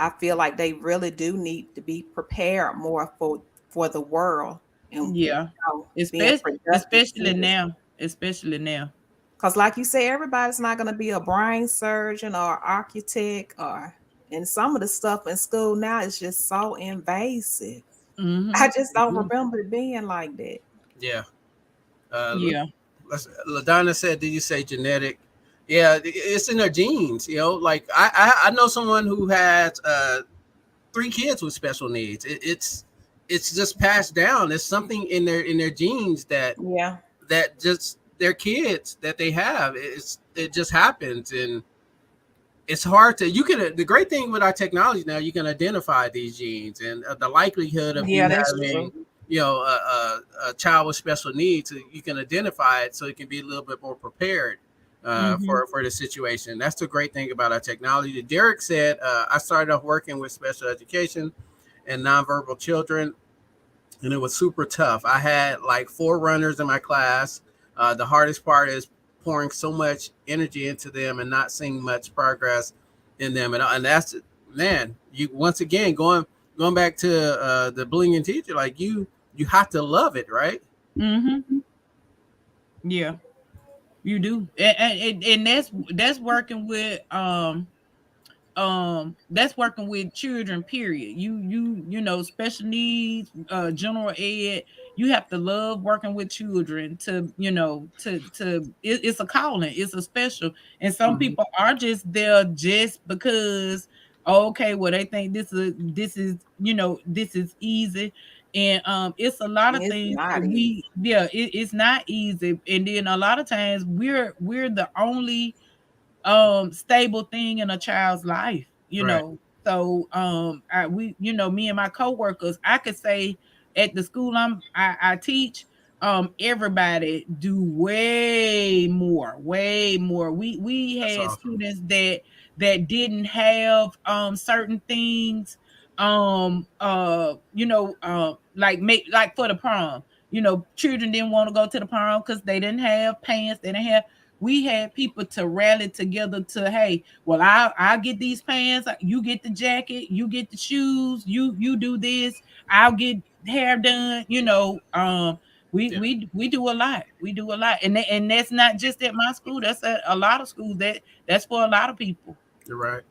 Speaker 3: I feel like they really do need to be prepared more for the world, and
Speaker 1: Yeah.
Speaker 3: being
Speaker 1: Especially
Speaker 3: productive
Speaker 1: especially
Speaker 3: citizens.
Speaker 1: now. Especially now.
Speaker 3: Because, like you say, everybody's not going to be a brain surgeon or architect, and some of the stuff in school now is just so invasive.
Speaker 1: Mm-hmm.
Speaker 3: I just don't
Speaker 2: Mhm.
Speaker 3: remember it being like that.
Speaker 2: Yeah. Uh,
Speaker 1: Yeah.
Speaker 2: Ladonna said, "Did you say genetic?" Yeah, it's in their genes. Like I know someone who has 3 kids with special needs. It's just passed down. It's something in their genes
Speaker 3: Yeah.
Speaker 2: that just their kids that they have. It just happens, and it's hard to you can the great thing with our technology now, you can identify these genes, and the likelihood of
Speaker 3: Yeah,
Speaker 2: you
Speaker 3: that's
Speaker 2: having
Speaker 3: true.
Speaker 2: a child with special needs, you can identify it, so you can be a little bit more prepared
Speaker 1: Mm-hmm.
Speaker 2: for the situation. That's the great thing about our technology. Derek said, I started off working with special education and nonverbal children, and it was super tough. I had like 4 runners in my class. The hardest part is pouring so much energy into them and not seeing much progress in them, and that's, man. You once again going back to the blinging teacher, like you have to love it, right?
Speaker 1: Mm-hmm. Yeah. You do. And that's working with that's working with children, period. Special needs, general ed, you have to love working with children to it's a calling, it's a special. And some
Speaker 2: Mm-hmm.
Speaker 1: people are just there just because, okay, well, they think this is easy. And it's a lot of
Speaker 3: It's
Speaker 1: things that
Speaker 3: not easy.
Speaker 1: it's not easy. And then a lot of times we're the only stable thing in a child's life,
Speaker 2: Right.
Speaker 1: so me and my coworkers, I could say, at the school I teach, everybody do way more. We
Speaker 2: That's
Speaker 1: had
Speaker 2: awesome.
Speaker 1: students that didn't have certain things, like make like for the prom, children didn't want to go to the prom because they didn't have pants, they didn't have. We had people to rally together to, hey, well, I'll get these pants, you get the jacket, you get the shoes, you do this, I'll get hair done, we
Speaker 2: Yeah,
Speaker 1: we do a lot. We do a lot, and that's not just at my school. That's at a lot of schools. That's for a lot of people.
Speaker 2: you're right.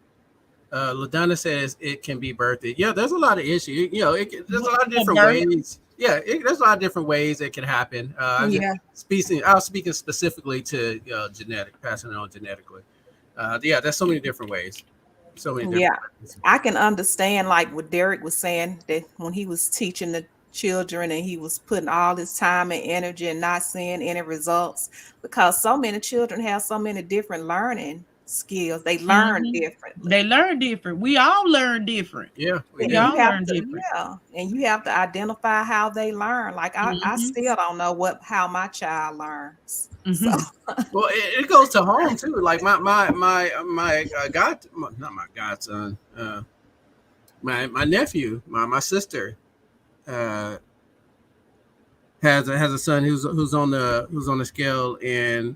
Speaker 2: LaDonna says it can be birthed. Yeah, there's a lot of issues. There's a lot of
Speaker 1: For
Speaker 2: different
Speaker 1: birth,
Speaker 2: ways. Yeah, there's a lot of different ways it can happen.
Speaker 3: Yeah.
Speaker 2: I was speaking specifically to genetic, passing it on genetically. Yeah, there's so many different ways. So many different
Speaker 3: Yeah.
Speaker 2: ways.
Speaker 3: I can understand like what Derek was saying, that when he was teaching the children and he was putting all his time and energy and not seeing any results, because so many children have so many different learning skills. They learn
Speaker 1: hmm
Speaker 3: differently.
Speaker 1: they learn different. We all learn different.
Speaker 2: Yeah, we
Speaker 3: And
Speaker 1: We
Speaker 2: do.
Speaker 3: you
Speaker 1: all
Speaker 3: have
Speaker 1: learn
Speaker 3: to,
Speaker 1: different.
Speaker 3: yeah, and you have to identify how they learn. Like I
Speaker 1: hmm
Speaker 3: still don't know how my child learns. So
Speaker 1: hmm
Speaker 2: Well, it goes to home too. Like my god, not my godson, my nephew, my sister, uh, has a son who's on the scale, and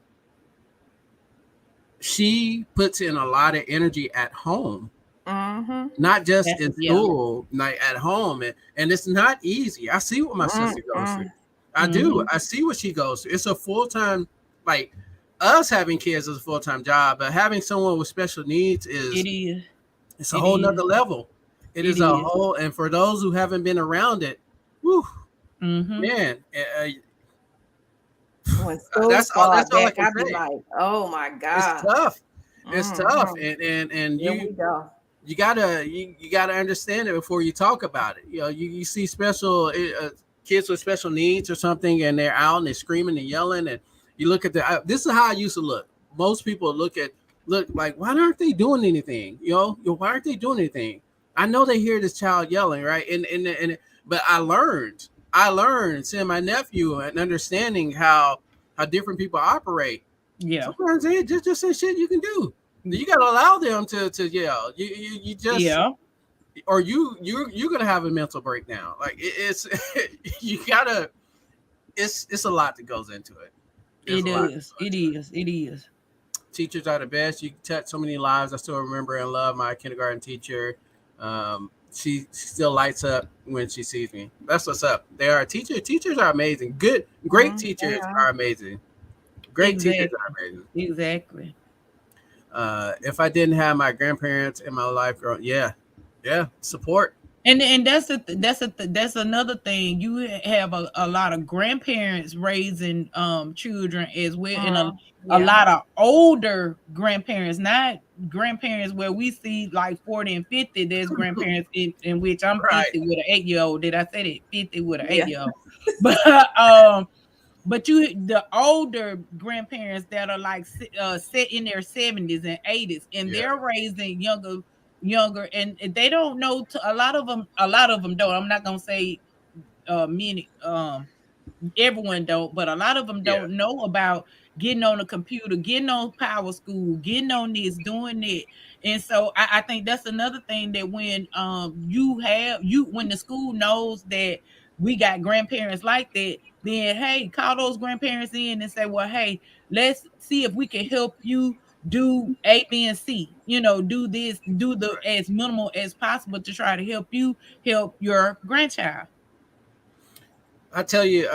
Speaker 2: she puts in a lot of energy at home,
Speaker 3: mm-hmm,
Speaker 2: not just
Speaker 1: That,
Speaker 2: in
Speaker 1: yeah.
Speaker 2: school, like at home, and it's not easy. I see what my sister goes through.
Speaker 3: mm-mm,
Speaker 2: I do.
Speaker 1: hmm
Speaker 2: I see what she goes through. It's a full time, like us having kids is a full time job, but having someone with special needs
Speaker 1: It
Speaker 2: is
Speaker 1: is.
Speaker 2: it's a
Speaker 1: It
Speaker 2: whole
Speaker 1: is.
Speaker 2: nother level. It
Speaker 1: It
Speaker 2: is a
Speaker 1: is.
Speaker 2: whole, and for those who haven't been around it, whew,
Speaker 1: Mm-hmm.
Speaker 2: man,
Speaker 3: when school
Speaker 2: that's all.
Speaker 3: start
Speaker 2: That's all I
Speaker 3: back,
Speaker 2: can
Speaker 3: I'd be
Speaker 2: say.
Speaker 3: like, oh my
Speaker 2: It's
Speaker 3: God.
Speaker 2: tough. It's tough,
Speaker 3: Mm-hmm.
Speaker 2: and
Speaker 3: Here we go.
Speaker 2: you gotta understand it before you talk about it. You see special kids with special needs or something, and they're out and they're screaming and yelling, and you look at this is how I used to look. Most people look like, why aren't they doing anything? Why aren't they doing anything? I know they hear this child yelling, right? And but I learned seeing my nephew and understanding how different people operate.
Speaker 1: Yeah.
Speaker 2: Sometimes they just say shit you can do. You gotta allow them to yell. You just
Speaker 1: Yeah.
Speaker 2: or you're gonna have a mental breakdown. Like it's you gotta. It's a lot that goes into it. There's
Speaker 1: It
Speaker 2: a lot that
Speaker 1: is.
Speaker 2: goes
Speaker 1: It
Speaker 2: into it.
Speaker 1: is. It is.
Speaker 2: Teachers are the best. You touch so many lives. I still remember and love my kindergarten teacher. She still lights up when she sees me. That's what's up. They are teachers. Teachers are amazing. Great teachers
Speaker 3: Yeah.
Speaker 2: are amazing. Great teachers
Speaker 1: Exactly.
Speaker 2: are amazing.
Speaker 1: Exactly.
Speaker 2: If I didn't have my grandparents in my life, yeah, support.
Speaker 1: And that's another thing. You have a lot of grandparents raising children as well, and a
Speaker 3: Yeah.
Speaker 1: lot of older grandparents, not grandparents where we see like 40 and 50. There's grandparents in which I'm
Speaker 2: Right.
Speaker 1: 50 with an 8-year old. Did I say that? 50 with an
Speaker 3: Yeah.
Speaker 1: 8-year old. But but the older grandparents that are like set in their 70s and 80s, and
Speaker 2: Yeah.
Speaker 1: they're raising younger, and they don't know a lot of them don't. I'm not gonna say many, everyone don't, but a lot of them
Speaker 2: Yeah.
Speaker 1: don't know about getting on a computer, getting on Power School, getting on this, doing it. And so I think that's another thing, that when when the school knows that we got grandparents like that, then hey, call those grandparents in and say, well, hey, let's see if we can help you do A, B, and C. Do this, do the
Speaker 2: Right.
Speaker 1: as minimal as possible to try to help you help your grandchild.
Speaker 2: I tell you,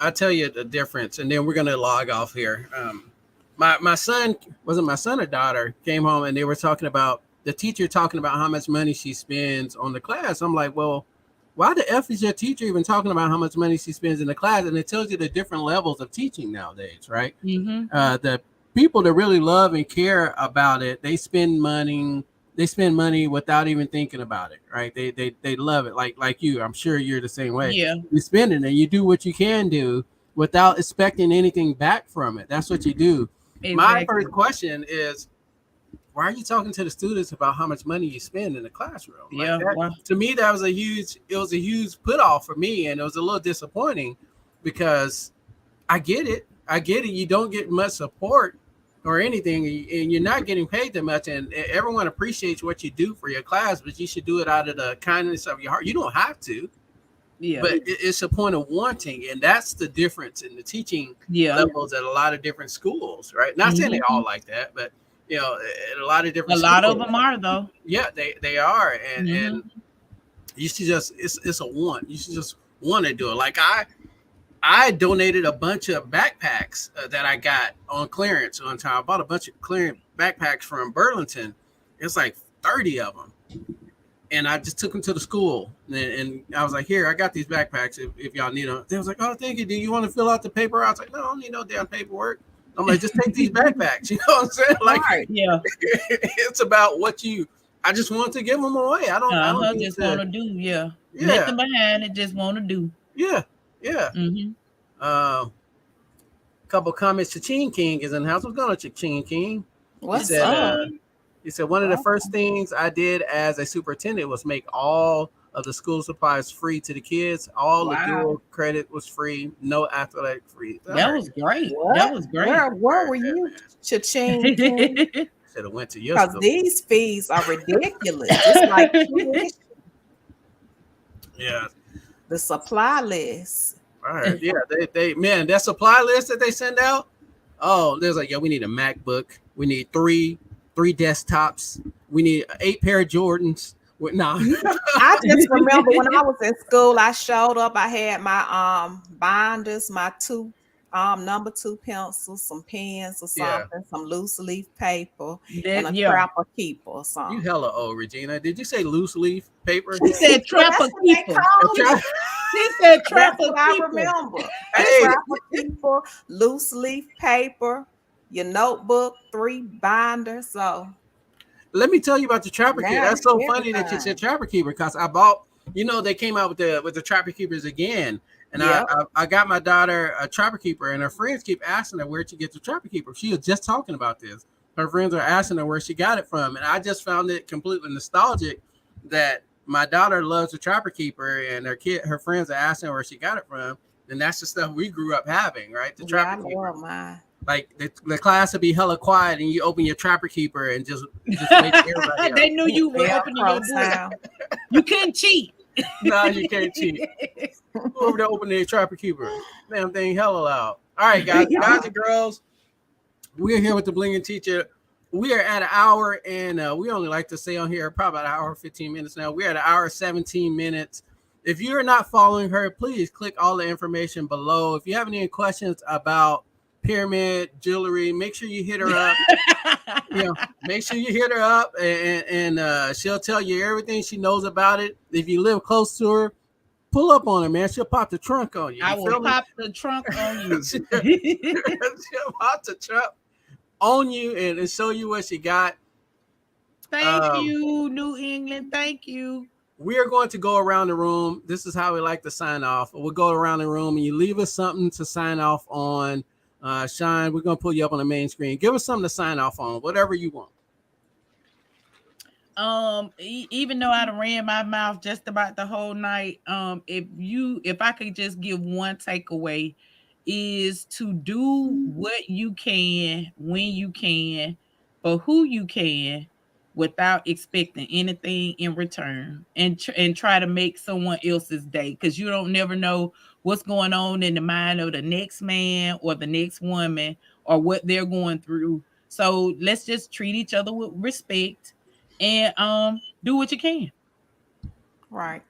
Speaker 2: I tell you the difference, and then we're gonna log off here. My son wasn't my son or daughter came home, and they were talking about the teacher talking about how much money she spends on the class. I'm like, well, why the f is your teacher even talking about how much money she spends in the class? And it tells you the different levels of teaching nowadays, right?
Speaker 1: Mm-hmm.
Speaker 2: The people that really love and care about it, they spend money. They spend money without even thinking about it, right? They love it, like you. I'm sure you're the same way.
Speaker 1: Yeah,
Speaker 2: You spend it and you do what you can do without expecting anything back from it. That's what you do. My
Speaker 1: exactly.
Speaker 2: first question is, why are you talking to the students about how much money you spend in the classroom? Like
Speaker 1: Yeah.
Speaker 2: that,
Speaker 1: Well,
Speaker 2: to me, that was it was a huge put off for me, and it was a little disappointing because I get it. I get it. You don't get much support or anything, and you're not getting paid that much. And everyone appreciates what you do for your class, but you should do it out of the kindness of your heart. You don't have to,
Speaker 1: yeah.
Speaker 2: but it's a point of wanting, and that's the difference in the teaching
Speaker 1: Yeah.
Speaker 2: levels at a lot of different schools, right? Not saying they all like that, but at a lot of
Speaker 1: A
Speaker 2: different
Speaker 1: lot of
Speaker 2: schools,
Speaker 1: them are though.
Speaker 2: yeah, they are, and
Speaker 1: Hmm.
Speaker 2: you should just it's a want. You should just want to do it. Like I donated a bunch of backpacks that I got on clearance one time. I bought a bunch of clearance backpacks from Burlington. It's like 30 of them. And I just took them to the school. And I was like, here, I got these backpacks if y'all need them. They was like, oh, thank you. Do you want to fill out the paper? I was like, no, I don't need no damn paperwork. I'm like, just take these backpacks. You know what I'm saying? Like,
Speaker 3: Right.
Speaker 1: Yeah.
Speaker 2: it's about I just want to give them away. I don't need
Speaker 1: Just
Speaker 2: to.
Speaker 1: want to do. Yeah.
Speaker 2: Yeah.
Speaker 1: Nothing behind it. Just want to do.
Speaker 2: Yeah. Yeah.
Speaker 1: Hmm.
Speaker 2: Couple comments. Ching King is in the house. What's going on, Ching King?
Speaker 3: What's
Speaker 2: said,
Speaker 3: up?
Speaker 2: He said one of the first things I did as a superintendent was make all of the school supplies free to the kids. All the dual credit was free, no athletic free.
Speaker 1: That was great.
Speaker 3: What?
Speaker 1: That was great.
Speaker 3: Where were you, cha-ching?
Speaker 2: Should have went to your
Speaker 3: Because
Speaker 2: school.
Speaker 3: these fees are ridiculous. It's like tuition.
Speaker 2: Yeah.
Speaker 3: The supply list.
Speaker 2: All right. Yeah. They man, that supply list that they send out. Oh, there's like, yeah, we need a MacBook. We need three desktops. We need 8 pair of Jordans. Nah.
Speaker 3: I just remember when I was in school, I showed up. I had my binders, my number 2 pencils, some pens or something, some loose leaf paper, and a trapper keeper or something.
Speaker 2: You hella old, Regina. Did you say loose leaf paper?
Speaker 1: She said trapper keeper. She said trapper keeper.
Speaker 3: I remember.
Speaker 2: Hey.
Speaker 3: Trapper keeper, loose leaf paper, your notebook, 3 binders. So
Speaker 2: let me tell you about the trapper keeper. That's so funny that you said trapper keeper because I bought. They came out with the trapper keepers again, and I got my daughter a trapper keeper, and her friends keep asking her where'd she get the trapper keeper. She was just talking about this. Her friends are asking her where she got it from, and I just found it completely nostalgic that my daughter loves the trapper keeper, and her friends are asking her where she got it from, and that's the stuff we grew up having, right? The trapper keeper.
Speaker 3: Mine.
Speaker 2: Like the class would be hella quiet, and you open your trapper keeper and just wait everybody
Speaker 1: They knew you were opening your book. You couldn't cheat.
Speaker 2: No, you can't cheat. Over there opening their trapper keeper. Damn thing hella loud. All right, guys and girls, we're here with the Blinging Teacher. We are at an hour, and we only like to stay on here probably about an hour 15 minutes now. We're at an hour 17 minutes. If you're not following her, please click all the information below. If you have any questions about pyramid jewelry, make sure you hit her up. Make sure you hit her up, and she'll tell you everything she knows about it. If you live close to her, pull up on her, man. She'll pop the trunk on you.
Speaker 1: I will pop the trunk on you.
Speaker 2: She'll pop the trunk on you and show you what she got.
Speaker 1: Thank you, New England. Thank you.
Speaker 2: We are going to go around the room. This is how we like to sign off. We'll go around the room, and you leave us something to sign off on. Sean, we're going to pull you up on the main screen. Give us something to sign off on, whatever you want.
Speaker 1: Even though I ran my mouth just about the whole night, if I could just give one takeaway, is to do what you can when you can for who you can without expecting anything in return, and try to make someone else's day, because you don't never know what's going on in the mind of the next man or the next woman or what they're going through. So let's just treat each other with respect and do what you can.
Speaker 3: Right.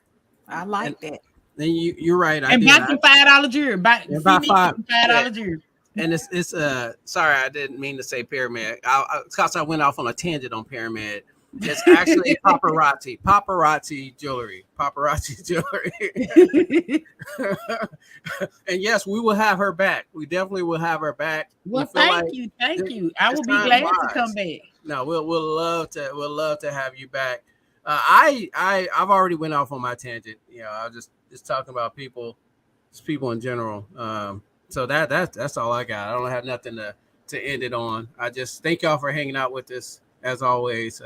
Speaker 3: I like that.
Speaker 2: Then you're right.
Speaker 1: And buy some $5 jewelry. Buy $5 jewelry.
Speaker 2: And it's sorry, I didn't mean to say pyramid. Because I went off on a tangent on pyramid. It's actually paparazzi jewelry. And yes, we will have her back. We definitely will have her back.
Speaker 1: Well, thank you. I will be glad to come back.
Speaker 2: No, we'll love to have you back. I've already went off on my tangent. I was just talking about people in general. So that's all I got. I don't have nothing to end it on. I just thank y'all for hanging out with us. as always.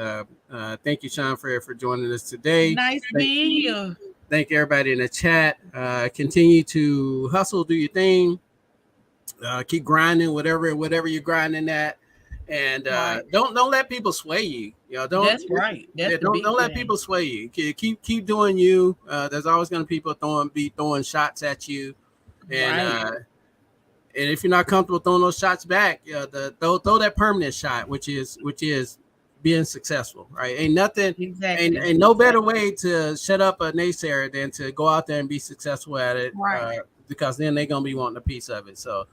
Speaker 2: Thank you, Sean, for joining us today.
Speaker 1: Nice being here.
Speaker 2: Thank everybody in the chat. Continue to hustle, do your thing. Keep grinding, whatever you're grinding at, and don't let people sway you. You know, don't
Speaker 1: That's right. That's
Speaker 2: yeah,
Speaker 1: the big
Speaker 2: don't let
Speaker 1: thing.
Speaker 2: people sway you. Keep doing you. There's always going to be people throwing shots at you, and and if you're not comfortable throwing those shots back, throw that permanent shot, which is being successful, right? Ain't nothing,
Speaker 1: Exactly.
Speaker 2: ain't no better way to shut up a naysayer than to go out there and be successful at it,
Speaker 3: Right.
Speaker 2: because then they're gonna be wanting a piece of it. So,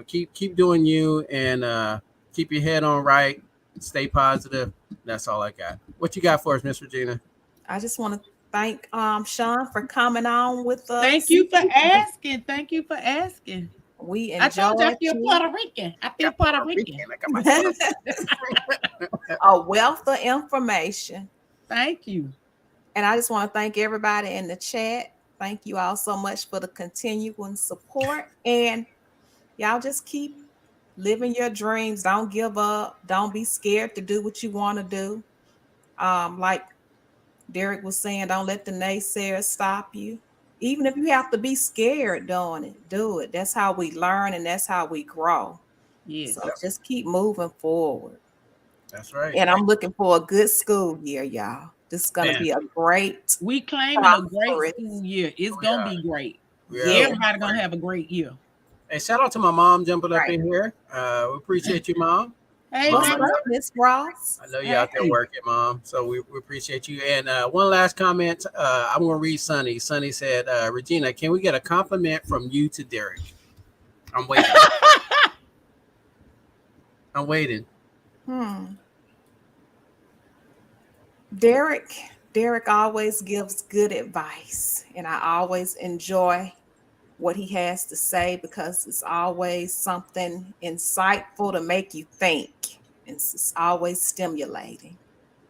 Speaker 2: keep doing you, and keep your head on right, stay positive. That's all I got. What you got for us, Miss Regina?
Speaker 3: I just want to thank Sean for coming on with us.
Speaker 1: Thank you for asking. Thank you for asking.
Speaker 3: We
Speaker 1: I told you I
Speaker 3: enjoyed
Speaker 1: feel
Speaker 3: you.
Speaker 1: Puerto Rican. I feel Puerto Rican.
Speaker 2: I got my
Speaker 3: A wealth of information.
Speaker 1: Thank you.
Speaker 3: And I just want to thank everybody in the chat. Thank you all so much for the continuing support. And y'all just keep living your dreams. Don't give up. Don't be scared to do what you want to do. Like Derek was saying, don't let the naysayers stop you. Even if you have to be scared doing it, do it. That's how we learn and that's how we grow.
Speaker 1: Yes.
Speaker 3: So just keep moving forward.
Speaker 2: That's right.
Speaker 3: And I'm looking for a good school year, y'all. This is going to be a great.
Speaker 1: We claiming a great school year. It's gonna be great. Everybody gonna have a great year.
Speaker 2: Hey, shout out to my mom jumping up in here. We appreciate you, Mom.
Speaker 1: Hey,
Speaker 3: What's
Speaker 1: mama.
Speaker 3: up, Miss Ross?
Speaker 2: I know you're out there working, Mom. So we appreciate you. And one last comment. I'm going to read Sonny. Sonny said, Regina, can we get a compliment from you to Derek? I'm waiting. I'm waiting.
Speaker 3: Derek always gives good advice. And I always enjoy what he has to say because it's always something insightful to make you think. It's always stimulating.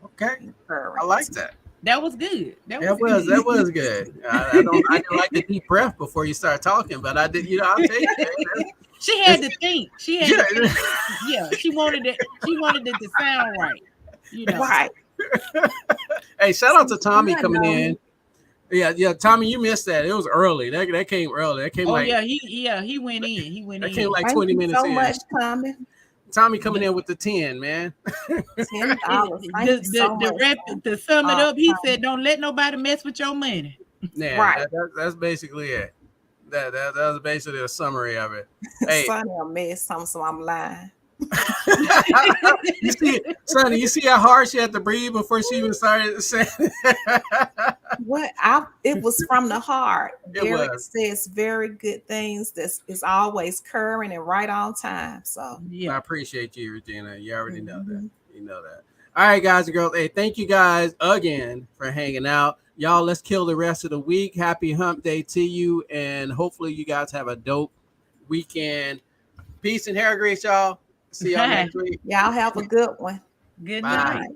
Speaker 2: Okay. I like that.
Speaker 1: That was good.
Speaker 2: That was good. I didn't like the deep breath before you start talking, but I did. I'll take it.
Speaker 1: She had to think. She had to think. Yeah, she wanted it. She wanted it to sound right.
Speaker 3: Right.
Speaker 2: Hey, shout out to Tommy coming in. Yeah, Tommy, you missed that. It was early. That came early. That came
Speaker 1: he went in. He went in.
Speaker 2: Came like 20 minutes
Speaker 3: so
Speaker 2: in.
Speaker 3: Much, Tommy.
Speaker 2: Tommy coming in with the 10, man.
Speaker 3: $10.
Speaker 1: To sum it up, he said, "Don't let nobody mess with your money."
Speaker 2: Yeah,
Speaker 3: right.
Speaker 2: That's basically it. That was basically a summary of it. Hey,
Speaker 3: Sonny, I missed something, so I'm lying.
Speaker 2: You see, Sonny, you see how hard she had to breathe before she even started saying
Speaker 3: it was from the heart. Derek says very good things. This is always current and right on time. So
Speaker 2: I appreciate you, Regina. You already know that. You know that. All right, guys and girls. Hey, thank you guys again for hanging out. Y'all, let's kill the rest of the week. Happy Hump Day to you, and hopefully you guys have a dope weekend. Peace and hair grease, y'all. See y'all next week.
Speaker 3: Y'all have a good one.
Speaker 1: Good night.